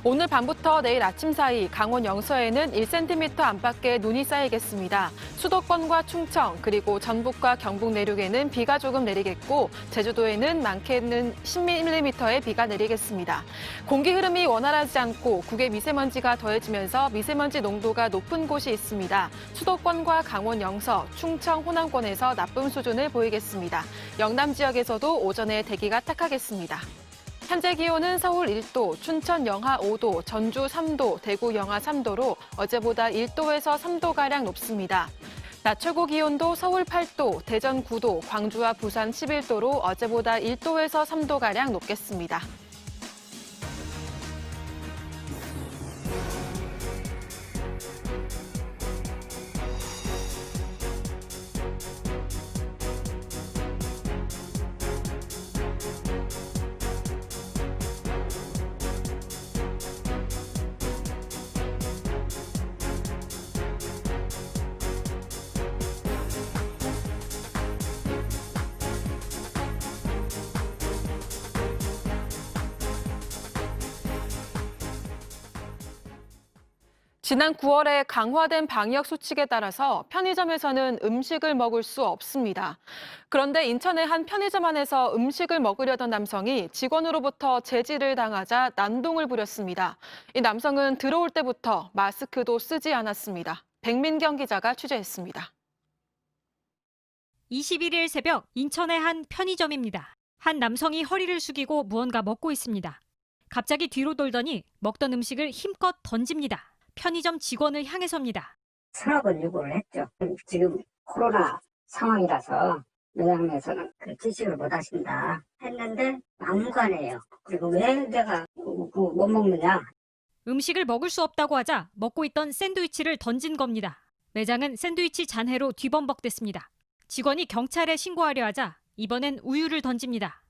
오늘 밤부터 내일 아침 사이 강원 영서에는 1cm 안팎의 눈이 쌓이겠습니다. 수도권과 충청 그리고 전북과 경북 내륙에는 비가 조금 내리겠고 제주도에는 많게는 10mm의 비가 내리겠습니다. 공기 흐름이 원활하지 않고 국외 미세먼지가 더해지면서 미세먼지 농도가 높은 곳이 있습니다. 수도권과 강원 영서, 충청, 호남권에서 나쁨 수준을 보이겠습니다. 영남 지역에서도 오전에 대기가 탁하겠습니다. 현재 기온은 서울 1도, 춘천 영하 5도, 전주 3도, 대구 영하 3도로 어제보다 1도에서 3도가량 높습니다. 낮 최고 기온도 서울 8도, 대전 9도, 광주와 부산 11도로 어제보다 1도에서 3도가량 높겠습니다. 지난 9월에 강화된 방역 수칙에 따라서 편의점에서는 음식을 먹을 수 없습니다. 그런데 인천의 한 편의점 안에서 음식을 먹으려던 남성이 직원으로부터 제지를 당하자 난동을 부렸습니다. 이 남성은 들어올 때부터 마스크도 쓰지 않았습니다. 백민경 기자가 취재했습니다. 21일 새벽 인천의 한 편의점입니다. 한 남성이 허리를 숙이고 무언가 먹고 있습니다. 갑자기 뒤로 돌더니 먹던 음식을 힘껏 던집니다. 편의점 직원을 향해서입니다. 수락을 요구를 했죠. 지금 코로나 상황이라서 매장에서는 그 지식을 못 하신다 했는데 막무가내예요. 그리고 왜 내가 못 먹느냐. 음식을 먹을 수 없다고 하자 먹고 있던 샌드위치를 던진 겁니다. 매장은 샌드위치 잔해로 뒤범벅됐습니다. 직원이 경찰에 신고하려 하자 이번엔 우유를 던집니다.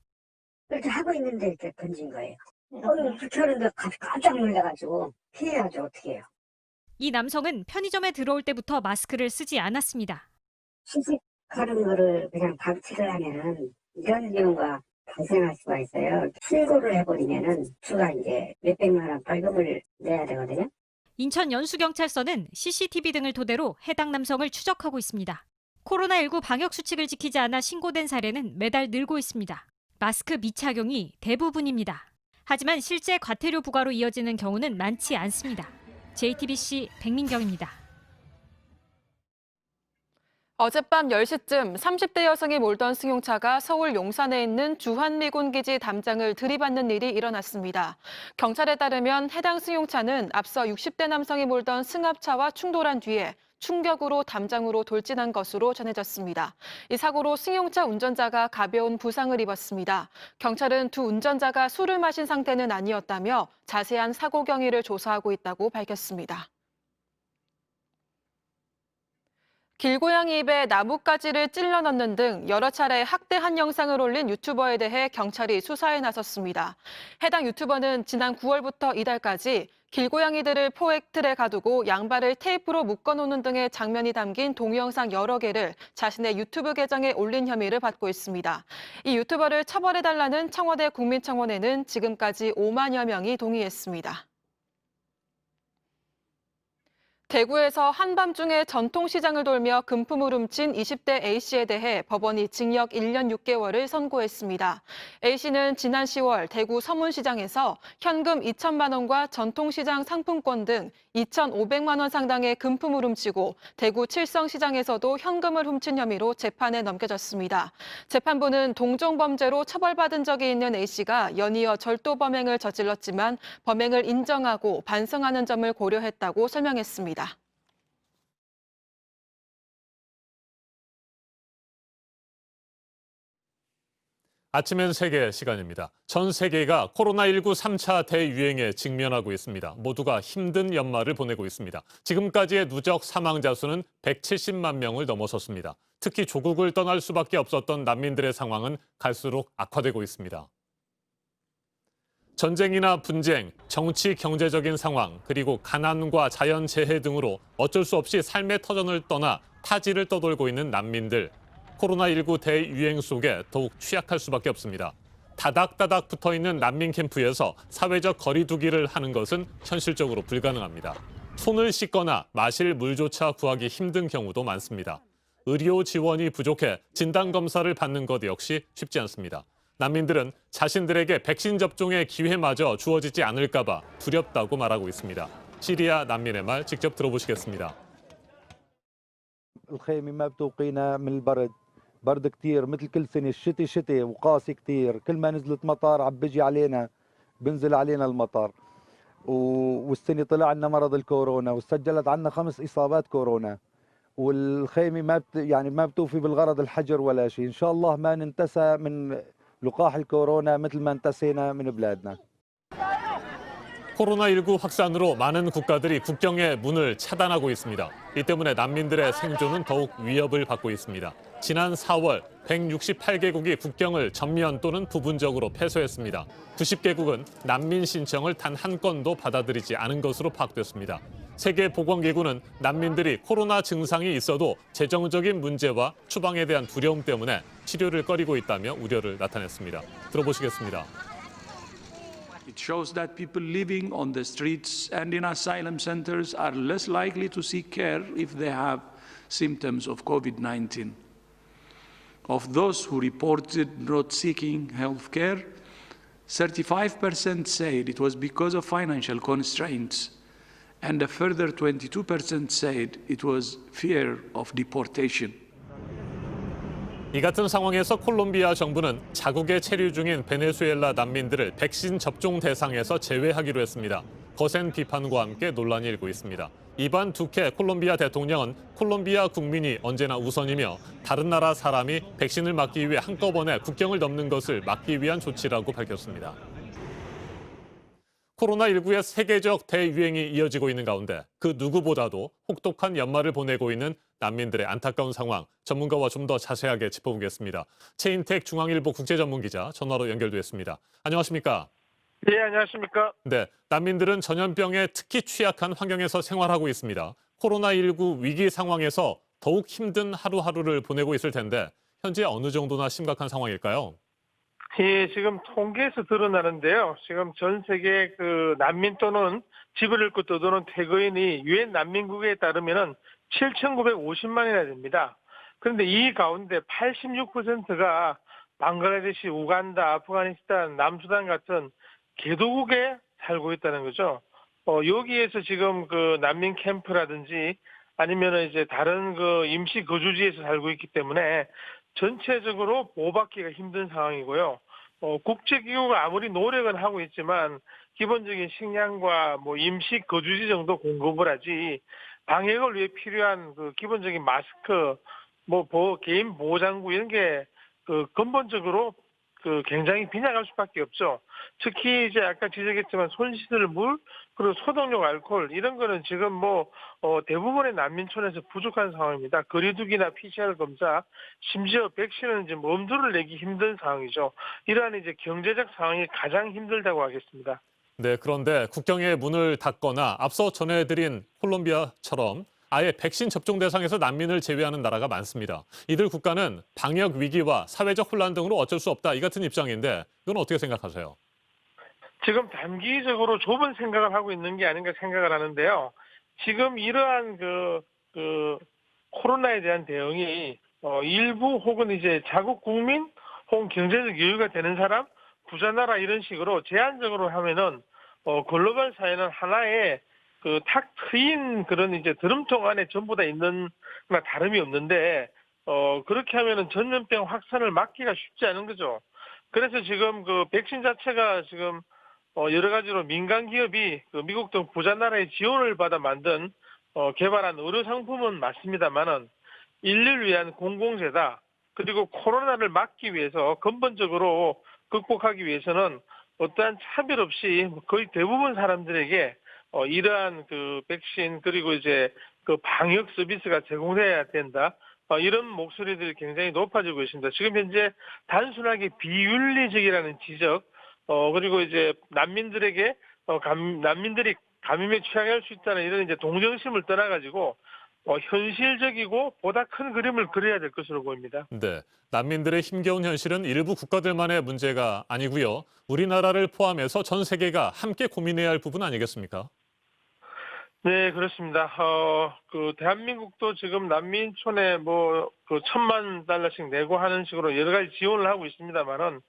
이렇게 하고 있는데 이렇게 던진 거예요. 그렇게 하는데 깜짝 놀라가지고 피해야죠. 어떻게 해요. 이 남성은 편의점에 들어올 때부터 마스크를 쓰지 않았습니다. 시식하는 거를 그냥 방치를 하면은 이런 경우가 발생할 수가 있어요. 신고를 해버리면은 주가 이제 몇백만 원 벌금을 내야 되거든요. 인천 연수경찰서는 CCTV 등을 토대로 해당 남성을 추적하고 있습니다. 코로나19 방역 수칙을 지키지 않아 신고된 사례는 매달 늘고 있습니다. 마스크 미착용이 대부분입니다. 하지만 실제 과태료 부과로 이어지는 경우는 많지 않습니다. JTBC 백민경입니다. 어젯밤 10시쯤 30대 여성이 몰던 승용차가 서울 용산에 있는 주한미군기지 담장을 들이받는 일이 일어났습니다. 경찰에 따르면 해당 승용차는 앞서 60대 남성이 몰던 승합차와 충돌한 뒤에 충격으로 담장으로 돌진한 것으로 전해졌습니다. 이 사고로 승용차 운전자가 가벼운 부상을 입었습니다. 경찰은 두 운전자가 술을 마신 상태는 아니었다며 자세한 사고 경위를 조사하고 있다고 밝혔습니다. 길고양이 입에 나뭇가지를 찔러 넣는 등 여러 차례 학대한 영상을 올린 유튜버에 대해 경찰이 수사에 나섰습니다. 해당 유튜버는 지난 9월부터 이달까지 길고양이들을 포획틀에 가두고 양발을 테이프로 묶어놓는 등의 장면이 담긴 동영상 여러 개를 자신의 유튜브 계정에 올린 혐의를 받고 있습니다. 이 유튜버를 처벌해달라는 청와대 국민청원에는 지금까지 5만여 명이 동의했습니다. 대구에서 한밤중에 전통시장을 돌며 금품을 훔친 20대 A씨에 대해 법원이 징역 1년 6개월을 선고했습니다. A씨는 지난 10월 대구 서문시장에서 현금 2천만 원과 전통시장 상품권 등 2,500만 원 상당의 금품을 훔치고 대구 칠성시장에서도 현금을 훔친 혐의로 재판에 넘겨졌습니다. 재판부는 동종범죄로 처벌받은 적이 있는 A씨가 연이어 절도 범행을 저질렀지만 범행을 인정하고 반성하는 점을 고려했다고 설명했습니다. 아침엔 세계 시간입니다. 전 세계가 코로나19 3차 대유행에 직면하고 있습니다. 모두가 힘든 연말을 보내고 있습니다. 지금까지의 누적 사망자 수는 170만 명을 넘어섰습니다. 특히 조국을 떠날 수밖에 없었던 난민들의 상황은 갈수록 악화되고 있습니다. 전쟁이나 분쟁, 정치, 경제적인 상황, 그리고 가난과 자연재해 등으로 어쩔 수 없이 삶의 터전을 떠나 타지를 떠돌고 있는 난민들. 코로나19 대유행 속에 더욱 취약할 수밖에 없습니다. 다닥다닥 붙어있는 난민 캠프에서 사회적 거리 두기를 하는 것은 현실적으로 불가능합니다. 손을 씻거나 마실 물조차 구하기 힘든 경우도 많습니다. 의료 지원이 부족해 진단검사를 받는 것 역시 쉽지 않습니다. 난민들은 자신들에게 백신 접종의 기회마저 주어지지 않을까 봐 두렵다고 말하고 있습니다. 시리아 난민의 말 직접 들어보시겠습니다. الخيمة ما بتوقينا من البرد برد كتير مثل كل سنة الشتي شتي وقاسي كتير كل ما نزلت مطر عم بيجي علينا بنزل علينا المطر والسنة طلع عنا مرض الكورونا وسجلت عنا 5 إصابات كورونا والخيمة ما بتوفي بالغرض الحجر ولا شيء إن شاء الله ما ننتسى من لقاح الكورونا مثل ما انتسينا من بلادنا. 코로나19 확산으로 많은 국가들이 국경의 문을 차단하고 있습니다. 이 때문에 난민들의 생존은 더욱 위협을 받고 있습니다. 지난 4월 168개국이 국경을 전면 또는 부분적으로 폐쇄했습니다. 90개국은 난민 신청을 단 한 건도 받아들이지 않은 것으로 파악됐습니다. 세계보건기구는 난민들이 코로나 증상이 있어도 재정적인 문제와 추방에 대한 두려움 때문에 치료를 꺼리고 있다며 우려를 나타냈습니다. 들어보시겠습니다. It shows that people living on the streets and in asylum centers are less likely to seek care if they have symptoms of COVID-19. Of those who reported not seeking health care, 35% said it was because of financial constraints, and a further 22% said it was fear of deportation. 이 같은 상황에서 콜롬비아 정부는 자국에 체류 중인 베네수엘라 난민들을 백신 접종 대상에서 제외하기로 했습니다. 거센 비판과 함께 논란이 일고 있습니다. 이반 두케 콜롬비아 대통령은 콜롬비아 국민이 언제나 우선이며 다른 나라 사람이 백신을 맞기 위해 한꺼번에 국경을 넘는 것을 막기 위한 조치라고 밝혔습니다. 코로나19의 세계적 대유행이 이어지고 있는 가운데 그 누구보다도 혹독한 연말을 보내고 있는 난민들의 안타까운 상황, 전문가와 좀 더 자세하게 짚어보겠습니다. 최인택 중앙일보 국제전문기자 전화로 연결됐습니다. 안녕하십니까? 네, 안녕하십니까? 네, 난민들은 전염병에 특히 취약한 환경에서 생활하고 있습니다. 코로나19 위기 상황에서 더욱 힘든 하루하루를 보내고 있을 텐데 현재 어느 정도나 심각한 상황일까요? 예, 지금 통계에서 드러나는데요. 지금 전 세계 그 난민 또는 집을 잃고 떠도는 퇴거인이 유엔 난민국에 따르면은 7,950만이나 됩니다. 그런데 이 가운데 86%가 방글라데시, 우간다, 아프가니스탄, 남수단 같은 개도국에 살고 있다는 거죠. 여기에서 지금 그 난민 캠프라든지 아니면은 이제 다른 그 임시 거주지에서 살고 있기 때문에 전체적으로 보호받기가 힘든 상황이고요. 국제기구가 아무리 노력은 하고 있지만 기본적인 식량과 뭐 임시 거주지 정도 공급을 하지 방역을 위해 필요한 그 기본적인 마스크, 뭐 개인 보호장구 이런 게 그 근본적으로 그 굉장히 빈약할 수밖에 없죠. 특히 이제 아까 지적했지만 손 씻을 물 그리고 소독용 알코올 이런 거는 지금 뭐 대부분의 난민촌에서 부족한 상황입니다. 거리두기나 PCR 검사, 심지어 백신은 이제 엄두를 내기 힘든 상황이죠. 이러한 이제 경제적 상황이 가장 힘들다고 하겠습니다. 네, 그런데 국경의 문을 닫거나 앞서 전해드린 콜롬비아처럼 아예 백신 접종 대상에서 난민을 제외하는 나라가 많습니다. 이들 국가는 방역 위기와 사회적 혼란 등으로 어쩔 수 없다 이 같은 입장인데 이건 어떻게 생각하세요? 지금 단기적으로 좁은 생각을 하고 있는 게 아닌가 생각을 하는데요. 지금 이러한 그 코로나에 대한 대응이 일부 혹은 이제 자국 국민 혹은 경제적 여유가 되는 사람, 부자 나라 이런 식으로 제한적으로 하면은 글로벌 사회는 하나의 그 탁 트인 그런 이제 드럼통 안에 전부 다 있는 거나 다름이 없는데 그렇게 하면은 전염병 확산을 막기가 쉽지 않은 거죠. 그래서 지금 그 백신 자체가 지금 여러 가지로 민간 기업이 그 미국 등 부자 나라의 지원을 받아 만든 개발한 의료 상품은 맞습니다만은 인류를 위한 공공재다. 그리고 코로나를 막기 위해서 근본적으로 극복하기 위해서는 어떠한 차별 없이 거의 대부분 사람들에게 이러한 그 백신 그리고 이제 그 방역 서비스가 제공돼야 된다. 이런 목소리들이 굉장히 높아지고 있습니다. 지금 현재 단순하게 비윤리적이라는 지적, 그리고 이제 난민들에게 난민들이 감염에 취약할 수 있다는 이런 이제 동정심을 떠나가지고 현실적이고 보다 큰 그림을 그려야 될 것으로 보입니다. 네, 난민들의 힘겨운 현실은 일부 국가들만의 문제가 아니고요. 우리나라를 포함해서 전 세계가 함께 고민해야 할 부분 아니겠습니까? 네, 그렇습니다. 그 대한민국도 지금 난민촌에 뭐 그 $1,000만 내고 하는 식으로 여러 가지 지원을 하고 있습니다만은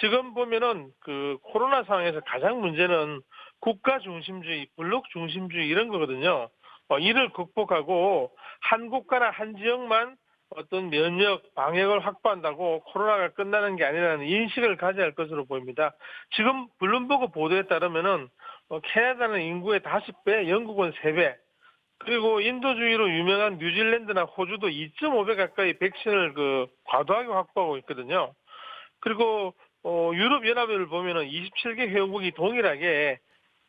지금 보면은 그 코로나 상황에서 가장 문제는 국가 중심주의, 블록 중심주의 이런 거거든요. 이를 극복하고 한 국가나 한 지역만 어떤 면역, 방역을 확보한다고 코로나가 끝나는 게 아니라는 인식을 가져야 할 것으로 보입니다. 지금 블룸버그 보도에 따르면은 캐나다는 인구의 5배, 영국은 3배, 그리고 인도주의로 유명한 뉴질랜드나 호주도 2.5배 가까이 백신을 그 과도하게 확보하고 있거든요. 그리고 유럽연합을 보면은 27개 회원국이 동일하게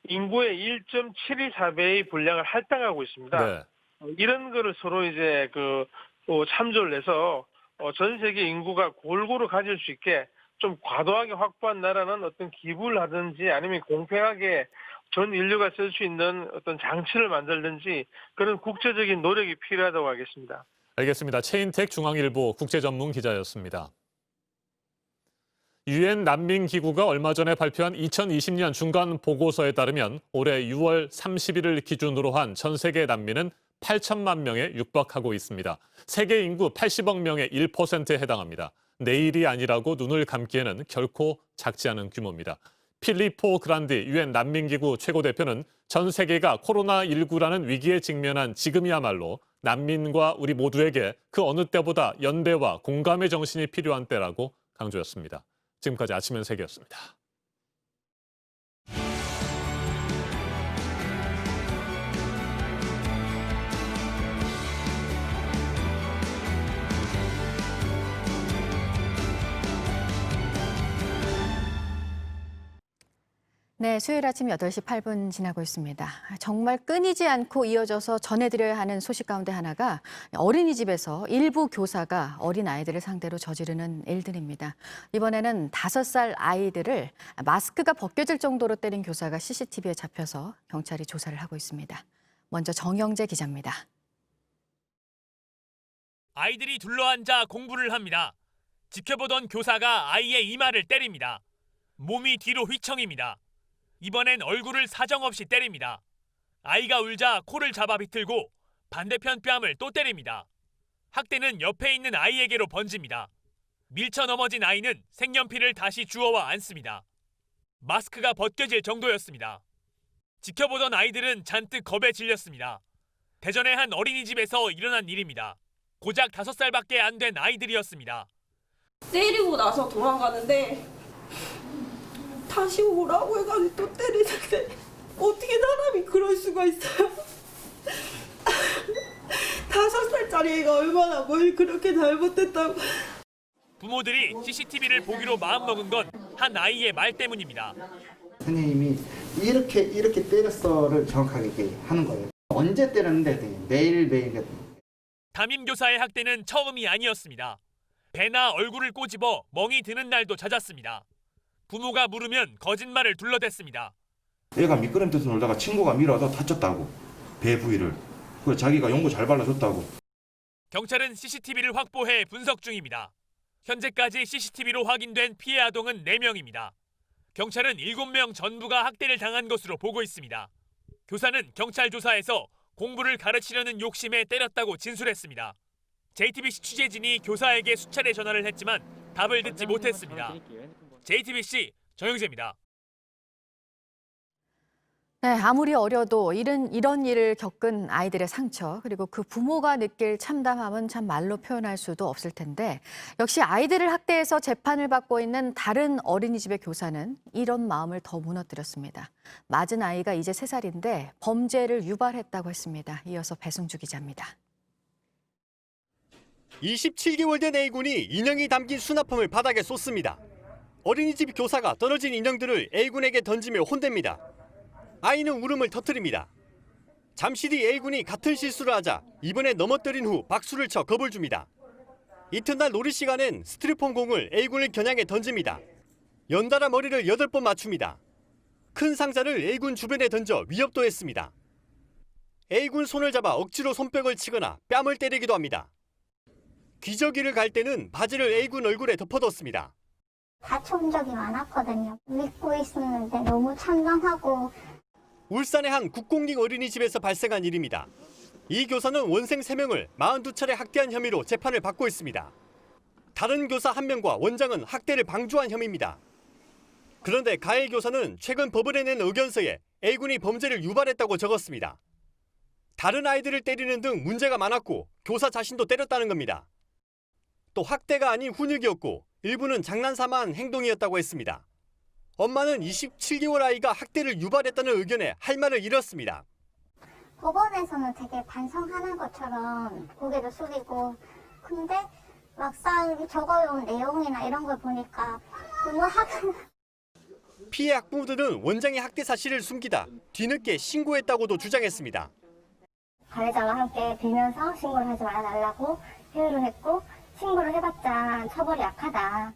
인구의 1.724배의 분량을 할당하고 있습니다. 네. 이런 거를 서로 이제 참조를 해서 전 세계 인구가 골고루 가질 수 있게 좀 과도하게 확보한 나라는 어떤 기부를 하든지 아니면 공평하게 전 인류가 쓸 수 있는 어떤 장치를 만들든지 그런 국제적인 노력이 필요하다고 하겠습니다. 알겠습니다. 최인택 중앙일보 국제전문 기자였습니다. 유엔 난민기구가 얼마 전에 발표한 2020년 중간 보고서에 따르면 올해 6월 30일을 기준으로 한 전 세계 난민은 8천만 명에 육박하고 있습니다. 세계 인구 80억 명의 1%에 해당합니다. 내일이 아니라고 눈을 감기에는 결코 작지 않은 규모입니다. 필리포 그란디 유엔 난민기구 최고대표는 전 세계가 코로나19라는 위기에 직면한 지금이야말로 난민과 우리 모두에게 그 어느 때보다 연대와 공감의 정신이 필요한 때라고 강조했습니다. 지금까지 아침엔 세계였습니다. 네, 수요일 아침 8시 8분 지나고 있습니다. 정말 끊이지 않고 이어져서 전해드려야 하는 소식 가운데 하나가 어린이집에서 일부 교사가 어린아이들을 상대로 저지르는 일들입니다. 이번에는 5살 아이들을 마스크가 벗겨질 정도로 때린 교사가 CCTV에 잡혀서 경찰이 조사를 하고 있습니다. 먼저 정영재 기자입니다. 아이들이 둘러앉아 공부를 합니다. 지켜보던 교사가 아이의 이마를 때립니다. 몸이 뒤로 휘청입니다. 이번엔 얼굴을 사정없이 때립니다. 아이가 울자 코를 잡아 비틀고 반대편 뺨을 또 때립니다. 학대는 옆에 있는 아이에게로 번집니다. 밀쳐 넘어진 아이는 색연필을 다시 주워와 앉습니다. 마스크가 벗겨질 정도였습니다. 지켜보던 아이들은 잔뜩 겁에 질렸습니다. 대전의 한 어린이집에서 일어난 일입니다. 고작 5살밖에 안 된 아이들이었습니다. 때리고 나서 도망가는데 다시 오라고 해가지고 또 때리는데 어떻게 사람이 그럴 수가 있어요? 5살짜리 애가 얼마나 뭘 그렇게 잘못했다고. 부모들이 CCTV를 보기로 마음먹은 건 한 아이의 말 때문입니다. 선생님이 이렇게 때렸어를 정확하게 이렇게 하는 거예요. 언제 때렸는데 매일매일. 담임교사의 학대는 처음이 아니었습니다. 배나 얼굴을 꼬집어 멍이 드는 날도 잦았습니다. 부모가 물으면 거짓말을 둘러댔습니다. 애가 미끄럼틀에서 놀다가 친구가 밀어서 다쳤다고. 배 부위를. 그래서 자기가 용구 잘 발라줬다고. 경찰은 CCTV를 확보해 분석 중입니다. 현재까지 CCTV로 확인된 피해 아동은 4명입니다. 경찰은 7명 전부가 학대를 당한 것으로 보고 있습니다. 교사는 경찰 조사에서 공부를 가르치려는 욕심에 때렸다고 진술했습니다. JTBC 취재진이 교사에게 수차례 전화를 했지만 답을 듣지 못했습니다. JTBC 정영재입니다. 네, 아무리 어려도 이런 일을 겪은 아이들의 상처 그리고 그 부모가 느낄 참담함은 참 말로 표현할 수도 없을 텐데 역시 아이들을 학대해서 재판을 받고 있는 다른 어린이집의 교사는 이런 마음을 더 무너뜨렸습니다. 맞은 아이가 이제 3살인데 범죄를 유발했다고 했습니다. 이어서 배승주 기자입니다. 27개월 된 A군이 인형이 담긴 수납품을 바닥에 쏟습니다. 어린이집 교사가 떨어진 인형들을 A군에게 던지며 혼댑니다. 아이는 울음을 터뜨립니다. 잠시 뒤 A군이 같은 실수를 하자 이번에 넘어뜨린 후 박수를 쳐 겁을 줍니다. 이튿날 놀이 시간엔 스티로폼 공을 A군을 겨냥해 던집니다. 연달아 머리를 8번 맞춥니다. 큰 상자를 A군 주변에 던져 위협도 했습니다. A군 손을 잡아 억지로 손뼉을 치거나 뺨을 때리기도 합니다. 기저귀를 갈 때는 바지를 A군 얼굴에 덮어뒀습니다. 다쳐본 적이 많았거든요. 믿고 있었는데 너무 참담하고. 울산의 한 국공립 어린이집에서 발생한 일입니다. 이 교사는 원생 3명을 42차례 학대한 혐의로 재판을 받고 있습니다. 다른 교사 1명과 원장은 학대를 방조한 혐의입니다. 그런데 가해 교사는 최근 법원에 낸 의견서에 A군이 범죄를 유발했다고 적었습니다. 다른 아이들을 때리는 등 문제가 많았고 교사 자신도 때렸다는 겁니다. 또 학대가 아닌 훈육이었고 일부는 장난삼아한 행동이었다고 했습니다. 엄마는 27개월 아이가 학대를 유발했다는 의견에 할 말을 잃었습니다. 법원에서는 되게 반성하는 것처럼 고개도 숙이고 근데 막상 적어놓은 내용이나 이런 걸 보니까 너무 피해 학부모들은 원장의 학대 사실을 숨기다 뒤늦게 신고했다고도 주장했습니다. 가해자와 함께 빌면서 신고를 하지 말아달라고 회유를 했고 신고를 해봤자 처벌이 약하다.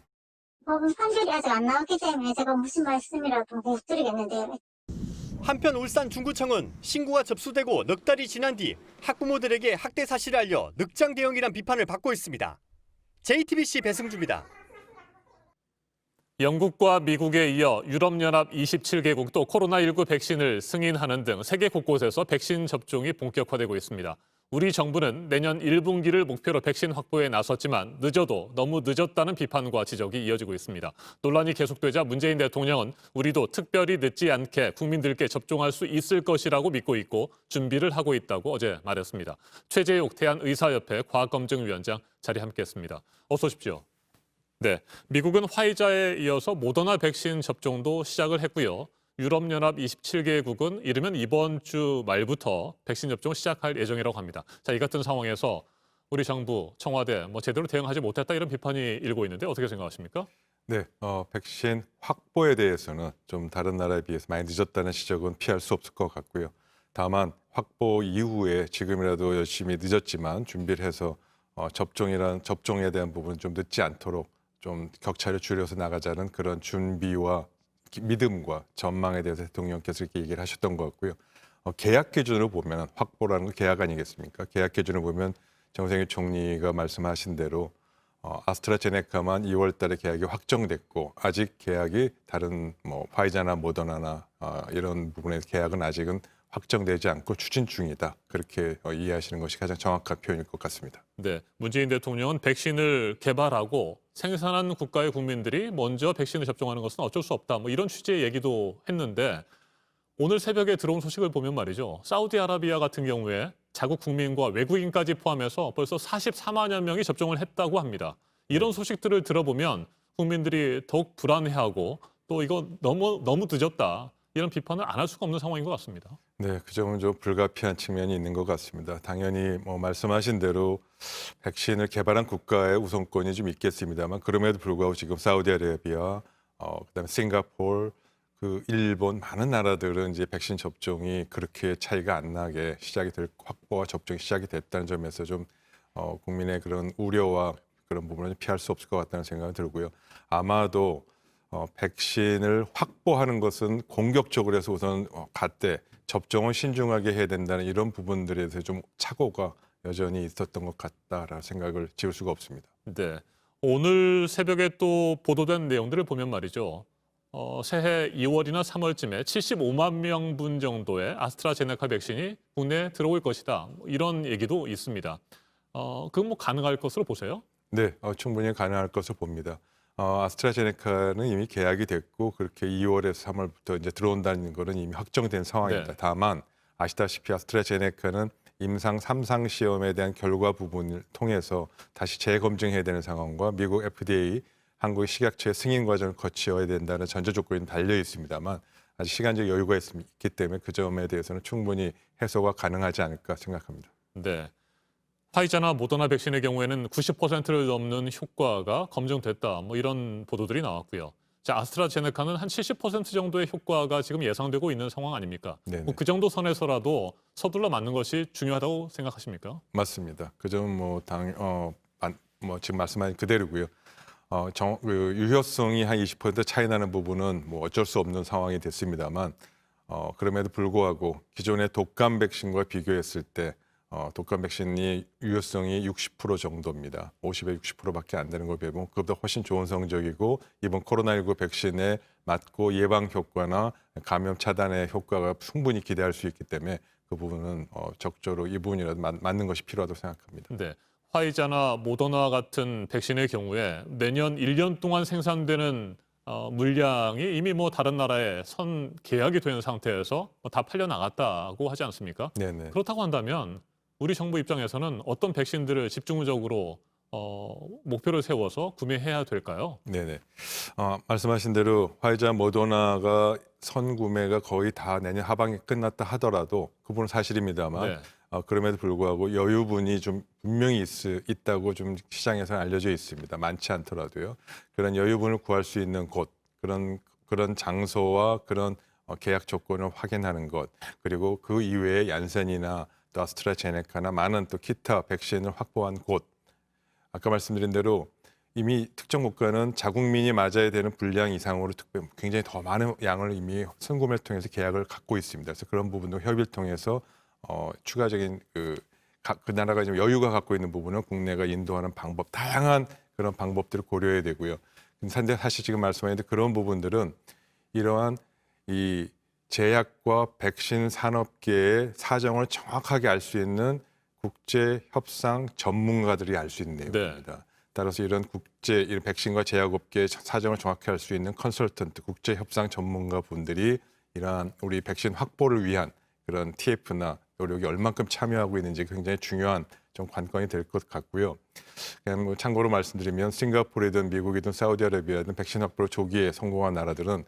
법은 판결이 아직 안 나왔기 때문에 제가 무슨 말씀이라도 못 드리겠는데. 한편 울산 중구청은 신고가 접수되고 넉 달이 지난 뒤 학부모들에게 학대 사실을 알려 늑장 대응이란 비판을 받고 있습니다. JTBC 배승주입니다. 영국과 미국에 이어 유럽연합 27개국도 코로나19 백신을 승인하는 등 세계 곳곳에서 백신 접종이 본격화되고 있습니다. 우리 정부는 내년 1분기를 목표로 백신 확보에 나섰지만 늦어도 너무 늦었다는 비판과 지적이 이어지고 있습니다. 논란이 계속되자 문재인 대통령은 우리도 특별히 늦지 않게 국민들께 접종할 수 있을 것이라고 믿고 있고 준비를 하고 있다고 어제 말했습니다. 최재욱 대한의사협회 과학검증위원장 자리에 함께했습니다. 어서 오십시오. 네, 미국은 화이자에 이어서 모더나 백신 접종도 시작을 했고요. 유럽연합 27개국은 이르면 이번 주 말부터 백신 접종을 시작할 예정이라고 합니다. 자, 이 같은 상황에서 우리 정부, 청와대 제대로 대응하지 못했다 이런 비판이 일고 있는데 어떻게 생각하십니까? 네, 백신 확보에 대해서는 좀 다른 나라에 비해서 많이 늦었다는 지적은 피할 수 없을 것 같고요. 다만 확보 이후에 지금이라도 열심히 늦었지만 준비를 해서 접종에 대한 부분은 좀 늦지 않도록 좀 격차를 줄여서 나가자는 그런 준비와 믿음과 전망에 대해서 대통령께서 이렇게 얘기를 하셨던 것 같고요. 계약 기준으로 보면 확보라는 건 계약 아니겠습니까? 계약 기준으로 보면 정세균 총리가 말씀하신 대로 아스트라제네카만 2월 달에 계약이 확정됐고 아직 계약이 다른 화이자나 모더나나 이런 부분의 계약은 아직은 확정되지 않고 추진 중이다. 그렇게 이해하시는 것이 가장 정확한 표현일 것 같습니다. 네, 문재인 대통령은 백신을 개발하고 생산한 국가의 국민들이 먼저 백신을 접종하는 것은 어쩔 수 없다. 이런 취지의 얘기도 했는데 오늘 새벽에 들어온 소식을 보면 말이죠. 사우디아라비아 같은 경우에 자국 국민과 외국인까지 포함해서 벌써 44만여 명이 접종을 했다고 합니다. 이런 소식들을 들어보면 국민들이 더욱 불안해하고 또 이거 너무 늦었다. 이런 비판을 안 할 수가 없는 상황인 것 같습니다. 네, 그 점은 좀 불가피한 측면이 있는 것 같습니다. 당연히 말씀하신 대로 백신을 개발한 국가의 우선권이 좀 있겠습니다만 그럼에도 불구하고 지금 사우디아라비아, 그다음에 싱가포르, 일본 많은 나라들은 이제 백신 접종이 그렇게 차이가 안 나게 확보와 접종이 시작이 됐다는 점에서 좀 국민의 그런 우려와 그런 부분을 피할 수 없을 것 같다는 생각이 들고요. 아마도 백신을 확보하는 것은 공격적으로 해서 우선 갔대 접종을 신중하게 해야 된다는 이런 부분들에 대해서 좀 착오가 여전히 있었던 것 같다라는 생각을 지울 수가 없습니다. 네, 오늘 새벽에 또 보도된 내용들을 보면 말이죠. 새해 2월이나 3월쯤에 75만 명분 정도의 아스트라제네카 백신이 국내에 들어올 것이다. 이런 얘기도 있습니다. 그건 가능할 것으로 보세요? 네, 충분히 가능할 것으로 봅니다. 아스트라제네카는 이미 계약이 됐고 그렇게 2월에서 3월부터 이제 들어온다는 거는 이미 확정된 상황입니다. 네. 다만 아시다시피 아스트라제네카는 임상 3상 시험에 대한 결과 부분을 통해서 다시 재검증해야 되는 상황과 미국 FDA 한국의 식약처의 승인 과정을 거쳐야 된다는 전제 조건이 달려 있습니다만 아직 시간적 여유가 있기 때문에 그 점에 대해서는 충분히 해소가 가능하지 않을까 생각합니다. 네. 화이자나 모더나 백신의 경우에는 90%를 넘는 효과가 검증됐다. 이런 보도들이 나왔고요. 자, 아스트라제네카는 한 70% 정도의 효과가 지금 예상되고 있는 상황 아닙니까? 그 정도 선에서라도 서둘러 맞는 것이 중요하다고 생각하십니까? 맞습니다. 그 점은 지금 말씀하신 그대로고요. 유효성이 한 20% 차이 나는 부분은 어쩔 수 없는 상황이 됐습니다만 그럼에도 불구하고 기존의 독감 백신과 비교했을 때 독감 백신이 유효성이 60% 정도입니다. 50에 60%밖에 안 되는 걸 보면 그보다 훨씬 좋은 성적이고 이번 코로나19 백신에 맞고 예방 효과나 감염 차단의 효과가 충분히 기대할 수 있기 때문에 그 부분은 적절히 이 부분이라도 맞는 것이 필요하다고 생각합니다. 네. 화이자나 모더나 같은 백신의 경우에 매년 1년 동안 생산되는 물량이 이미 다른 나라에 계약이 된 상태에서 다 팔려 나갔다고 하지 않습니까? 네네. 그렇다고 한다면 우리 정부 입장에서는 어떤 백신들을 집중적으로 목표를 세워서 구매해야 될까요? 네네. 말씀하신 대로 화이자, 모더나가 선구매가 거의 다 내년 하반기 끝났다 하더라도 그 부분은 사실입니다만 네. 그럼에도 불구하고 여유분이 좀 분명히 있다고 좀 시장에서 알려져 있습니다. 많지 않더라도요. 그런 여유분을 구할 수 있는 곳, 그런 장소와 그런 계약 조건을 확인하는 것, 그리고 그 이외에 얀센이나 또 아스트라제네카나 많은 또 기타 백신을 확보한 곳, 아까 말씀드린 대로 이미 특정 국가는 자국민이 맞아야 되는 분량 이상으로 굉장히 더 많은 양을 이미 선구매를 통해서 계약을 갖고 있습니다. 그래서 그런 부분도 협의를 통해서 추가적인 그 나라가 지금 여유가 갖고 있는 부분은 국내가 인도하는 방법, 다양한 그런 방법들을 고려해야 되고요. 근데 사실 지금 말씀하셨는데 그런 부분들은 이러한 이 제약과 백신 산업계의 사정을 정확하게 알 수 있는 국제 협상 전문가들이 알 수 있는 내용입니다. 따라서 이런 이런 백신과 제약업계의 사정을 정확히 알 수 있는 컨설턴트, 국제 협상 전문가 분들이 이러한 우리 백신 확보를 위한 그런 TF나 노력이 얼만큼 참여하고 있는지 굉장히 중요한 좀 관건이 될 것 같고요. 그냥 뭐 참고로 말씀드리면 싱가포르이든 미국이든 사우디아라비아든 백신 확보로 조기에 성공한 나라들은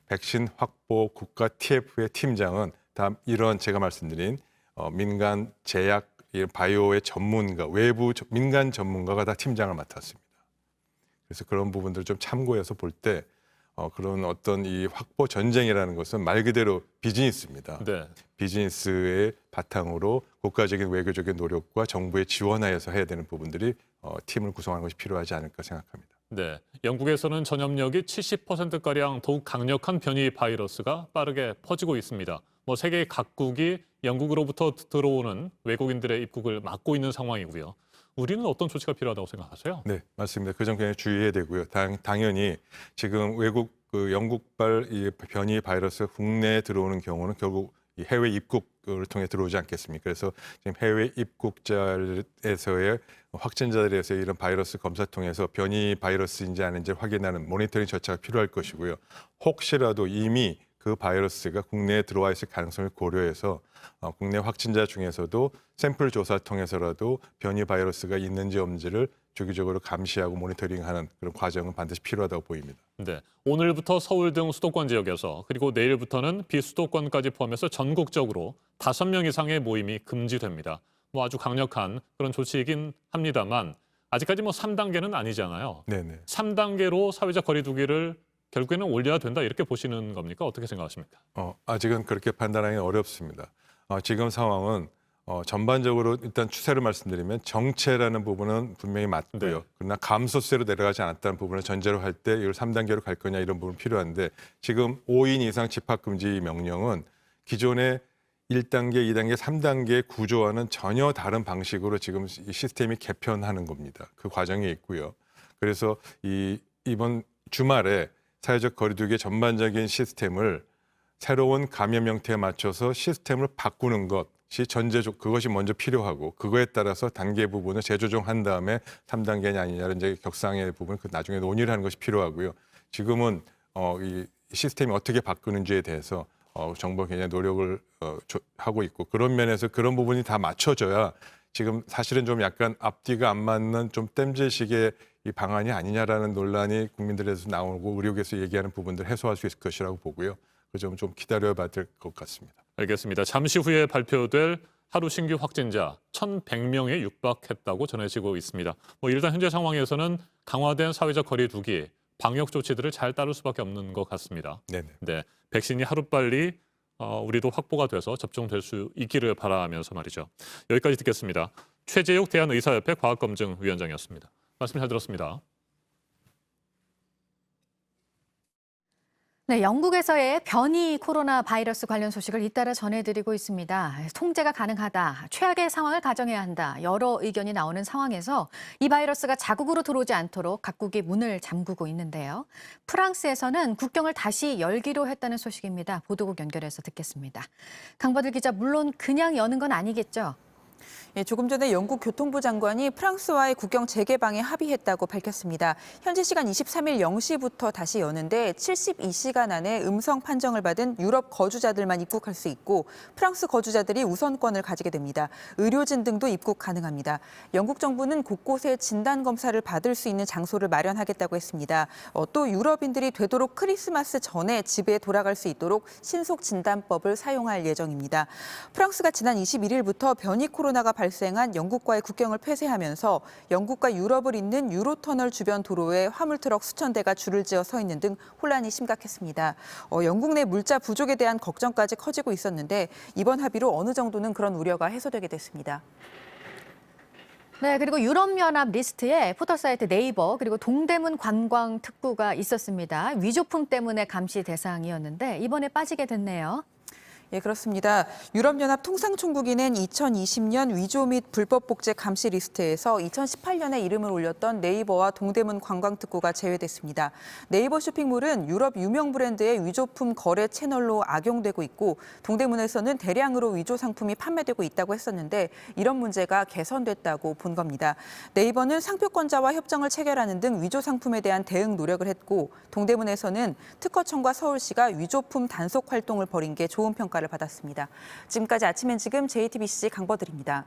백신 확보 국가 TF의 팀장은 다 이런 제가 말씀드린 민간 제약 바이오의 전문가, 외부 민간 전문가가 다 팀장을 맡았습니다. 그래서 그런 부분들을 좀 참고해서 볼 때 그런 어떤 이 확보 전쟁이라는 것은 말 그대로 비즈니스입니다. 네. 비즈니스의 바탕으로 국가적인 외교적인 노력과 정부의 지원하에서 해야 되는 부분들이 팀을 구성하는 것이 필요하지 않을까 생각합니다. 네, 영국에서는 전염력이 70%가량 더욱 강력한 변이 바이러스가 빠르게 퍼지고 있습니다. 뭐 세계 각국이 영국으로부터 들어오는 외국인들의 입국을 막고 있는 상황이고요. 우리는 어떤 조치가 필요하다고 생각하세요? 네, 맞습니다. 그 점 굉장히 주의해야 되고요. 당연히 지금 외국 영국발 이 변이 바이러스 국내에 들어오는 경우는 결국 이 해외 입국을 통해 들어오지 않겠습니까? 그래서 지금 해외 입국자에서의 확진자들에서 이런 바이러스 검사 통해서 변이 바이러스인지 아닌지 확인하는 모니터링 절차가 필요할 것이고요. 혹시라도 이미 그 바이러스가 국내에 들어와 있을 가능성을 고려해서 국내 확진자 중에서도 샘플 조사를 통해서라도 변이 바이러스가 있는지 없는지를 주기적으로 감시하고 모니터링하는 그런 과정은 반드시 필요하다고 보입니다. 네, 오늘부터 서울 등 수도권 지역에서 그리고 내일부터는 비수도권까지 포함해서 전국적으로 5명 이상의 모임이 금지됩니다. 뭐 아주 강력한 그런 조치이긴 합니다만 아직까지 뭐 3단계는 아니잖아요. 네네. 3단계로 사회적 거리 두기를 결국에는 올려야 된다 이렇게 보시는 겁니까? 어떻게 생각하십니까? 아직은 그렇게 판단하기 어렵습니다. 지금 상황은 전반적으로 일단 추세를 말씀드리면 정체라는 부분은 분명히 맞고요. 네. 그러나 감소세로 내려가지 않았다는 부분을 전제로 할 때 이걸 3단계로 갈 거냐 이런 부분 필요한데 지금 5인 이상 집합금지 명령은 기존의 1단계, 2단계, 3단계 구조와는 전혀 다른 방식으로 지금 이 시스템이 개편하는 겁니다. 그 과정이 있고요. 그래서 이번 주말에 사회적 거리두기의 전반적인 시스템을 새로운 감염 형태에 맞춰서 시스템을 바꾸는 것이 그것이 먼저 필요하고 그거에 따라서 단계 부분을 재조정한 다음에 3단계냐 아니냐를 이제 격상의 부분 그 나중에 논의를 하는 것이 필요하고요. 지금은 이 시스템이 어떻게 바꾸는지에 대해서 정부가 굉장히 노력을 하고 있고 그런 면에서 그런 부분이 다 맞춰져야 지금 사실은 좀 약간 앞뒤가 안 맞는 좀 땜질식의 이 방안이 아니냐라는 논란이 국민들에서 나오고 의료계에서 얘기하는 부분들 해소할 수 있을 것이라고 보고요. 그 점 좀 기다려봐야 될 것 같습니다. 알겠습니다. 잠시 후에 발표될 하루 신규 확진자 1,100명에 육박했다고 전해지고 있습니다. 뭐 일단 현재 상황에서는 강화된 사회적 거리 두기, 방역 조치들을 잘 따를 수밖에 없는 것 같습니다. 네네. 네, 백신이 하루빨리 우리도 확보가 돼서 접종될 수 있기를 바라면서 말이죠. 여기까지 듣겠습니다. 최재욱 대한의사협회 과학검증위원장이었습니다. 말씀 잘 들었습니다. 네, 영국에서의 변이 코로나 바이러스 관련 소식을 잇따라 전해드리고 있습니다. 통제가 가능하다, 최악의 상황을 가정해야 한다, 여러 의견이 나오는 상황에서 이 바이러스가 자국으로 들어오지 않도록 각국이 문을 잠그고 있는데요. 프랑스에서는 국경을 다시 열기로 했다는 소식입니다. 보도국 연결해서 듣겠습니다. 강바들 기자, 물론 그냥 여는 건 아니겠죠? 예, 조금 전에 영국 교통부 장관이 프랑스와의 국경 재개방에 합의했다고 밝혔습니다. 현지 시간 23일 0시부터 다시 여는데 72시간 안에 음성 판정을 받은 유럽 거주자들만 입국할 수 있고 프랑스 거주자들이 우선권을 가지게 됩니다. 의료진 등도 입국 가능합니다. 영국 정부는 곳곳에 진단 검사를 받을 수 있는 장소를 마련하겠다고 했습니다. 또 유럽인들이 되도록 크리스마스 전에 집에 돌아갈 수 있도록 신속 진단법을 사용할 예정입니다. 프랑스가 지난 21일부터 변이 코로나가 발생한 영국과의 국경을 폐쇄하면서 영국과 유럽을 잇는 유로터널 주변 도로에 화물트럭 수천 대가 줄을 지어 서 있는 등 혼란이 심각했습니다. 영국 내 물자 부족에 대한 걱정까지 커지고 있었는데 이번 합의로 어느 정도는 그런 우려가 해소되게 됐습니다. 네, 그리고 유럽연합 리스트에 포털사이트 네이버 그리고 동대문 관광특구가 있었습니다. 위조품 때문에 감시 대상이었는데 이번에 빠지게 됐네요. 예, 그렇습니다. 유럽연합 통상총국이 낸 2020년 위조 및 불법 복제 감시 리스트에서 2018년에 이름을 올렸던 네이버와 동대문 관광특구가 제외됐습니다. 네이버 쇼핑몰은 유럽 유명 브랜드의 위조품 거래 채널로 악용되고 있고 동대문에서는 대량으로 위조 상품이 판매되고 있다고 했었는데 이런 문제가 개선됐다고 본 겁니다. 네이버는 상표권자와 협정을 체결하는 등 위조 상품에 대한 대응 노력을 했고 동대문에서는 특허청과 서울시가 위조품 단속 활동을 벌인 게 좋은 평가를 받았습니다. 지금까지 아침엔 지금 JTBC 강버들입니다.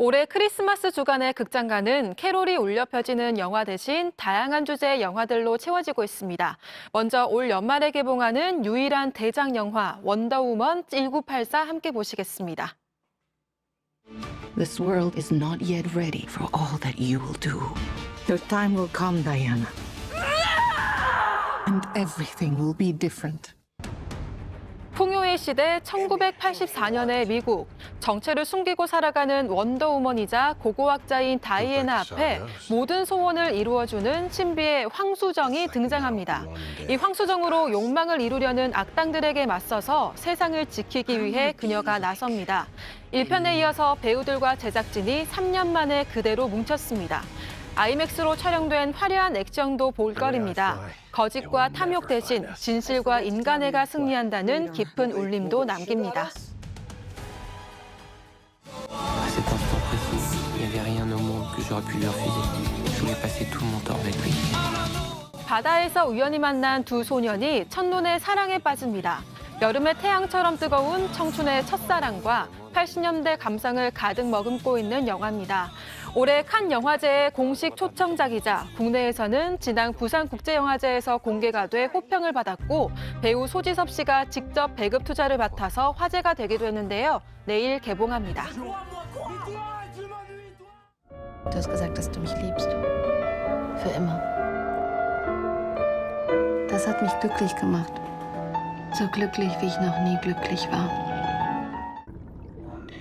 올해 크리스마스 주간의 극장가는 캐롤이 울려 펴지는 영화 대신 다양한 주제의 영화들로 채워지고 있습니다. 먼저 올 연말에 개봉하는 유일한 대작 영화 원더우먼 1984 함께 보시겠습니다. This world is not yet ready for all that you will do. Your time will come, Diana. And everything will be different. 풍요의 시대 1984년의 미국. 정체를 숨기고 살아가는 원더우먼이자 고고학자인 다이애나 앞에 모든 소원을 이루어주는 신비의 황수정이 등장합니다. 이 황수정으로 욕망을 이루려는 악당들에게 맞서서 세상을 지키기 위해 그녀가 나섭니다. 1편에 이어서 배우들과 제작진이 3년 만에 그대로 뭉쳤습니다. 아이맥스로 촬영된 화려한 액션도 볼거리입니다. 거짓과 탐욕 대신 진실과 인간애가 승리한다는 깊은 울림도 남깁니다. Cet instant précis, il n'y avait rien au monde que j'aurais pu lui refuser. Je voulais passer tout mon temps avec lui. 바다에서 우연히 만난 두 소년이 첫눈에 사랑에 빠집니다. 여름의 태양처럼 뜨거운 청춘의 첫사랑과 80년대 감성을 가득 머금고 있는 영화입니다. 올해 칸 영화제의 공식 초청작이자 국내에서는 지난 부산국제영화제에서 공개가 돼 호평을 받았고 배우 소지섭 씨가 직접 배급 투자를 맡아서 화제가 되기도 했는데요. 내일 개봉합니다. Du hast gesagt, dass du mich liebst. Für immer. Das hat mich glücklich gemacht. So glücklich, wie ich noch nie glücklich war.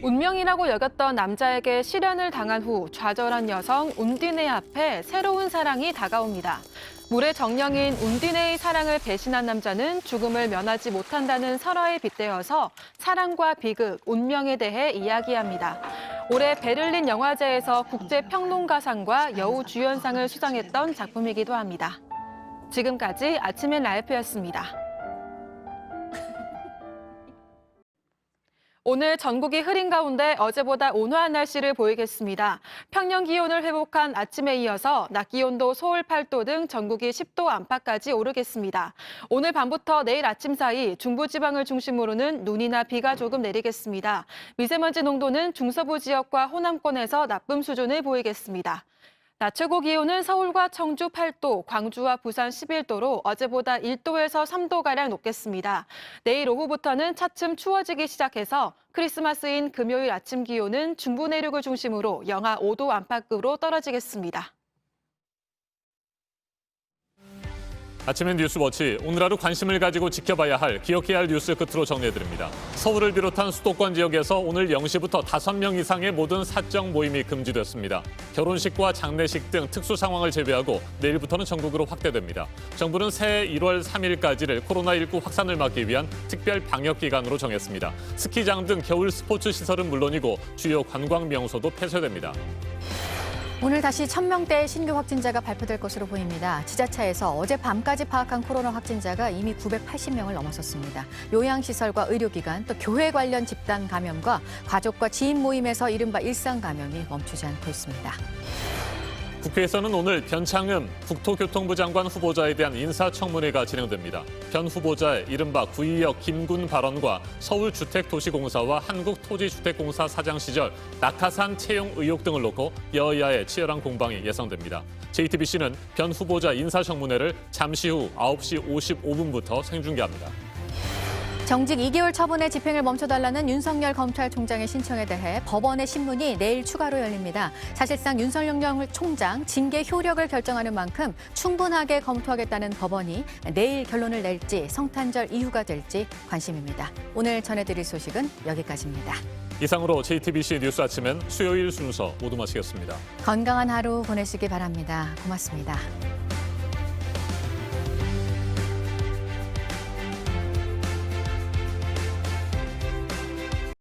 운명이라고 여겼던 남자에게 실연을 당한 후 좌절한 여성 운디네 앞에 새로운 사랑이 다가옵니다. 물의 정령인 운디네의 사랑을 배신한 남자는 죽음을 면하지 못한다는 설화에 빗대어서 사랑과 비극, 운명에 대해 이야기합니다. 올해 베를린 영화제에서 국제평론가상과 여우주연상을 수상했던 작품이기도 합니다. 지금까지 아침엔 라이프였습니다. 오늘 전국이 흐린 가운데 어제보다 온화한 날씨를 보이겠습니다. 평년 기온을 회복한 아침에 이어서 낮 기온도 서울 8도 등 전국이 10도 안팎까지 오르겠습니다. 오늘 밤부터 내일 아침 사이 중부지방을 중심으로는 눈이나 비가 조금 내리겠습니다. 미세먼지 농도는 중서부 지역과 호남권에서 나쁨 수준을 보이겠습니다. 낮 최고 기온은 서울과 청주 8도, 광주와 부산 11도로 어제보다 1도에서 3도가량 높겠습니다. 내일 오후부터는 차츰 추워지기 시작해서 크리스마스인 금요일 아침 기온은 중부 내륙을 중심으로 영하 5도 안팎으로 떨어지겠습니다. 아침엔 뉴스워치, 오늘 하루 관심을 가지고 지켜봐야 할, 기억해야 할 뉴스 끝으로 정리해드립니다. 서울을 비롯한 수도권 지역에서 오늘 0시부터 5명 이상의 모든 사적 모임이 금지됐습니다. 결혼식과 장례식 등 특수 상황을 제외하고 내일부터는 전국으로 확대됩니다. 정부는 새해 1월 3일까지를 코로나19 확산을 막기 위한 특별 방역기간으로 정했습니다. 스키장 등 겨울 스포츠 시설은 물론이고 주요 관광 명소도 폐쇄됩니다. 오늘 다시 1000명대의 신규 확진자가 발표될 것으로 보입니다. 지자체에서 어제 밤까지 파악한 코로나 확진자가 이미 980명을 넘어섰습니다. 요양시설과 의료기관, 또 교회 관련 집단 감염과 가족과 지인 모임에서 이른바 일상 감염이 멈추지 않고 있습니다. 국회에서는 오늘 변창흠 국토교통부 장관 후보자에 대한 인사청문회가 진행됩니다. 변 후보자의 이른바 구의역 김군 발언과 서울주택도시공사와 한국토지주택공사 사장 시절 낙하산 채용 의혹 등을 놓고 여야의 치열한 공방이 예상됩니다. JTBC는 변 후보자 인사청문회를 잠시 후 9시 55분부터 생중계합니다. 정직 2개월 처분의 집행을 멈춰달라는 윤석열 검찰총장의 신청에 대해 법원의 신문이 내일 추가로 열립니다. 사실상 윤석열 총장 징계 효력을 결정하는 만큼 충분하게 검토하겠다는 법원이 내일 결론을 낼지 성탄절 이후가 될지 관심입니다. 오늘 전해드릴 소식은 여기까지입니다. 이상으로 JTBC 뉴스 아침엔 수요일 순서 모두 마치겠습니다. 건강한 하루 보내시기 바랍니다. 고맙습니다.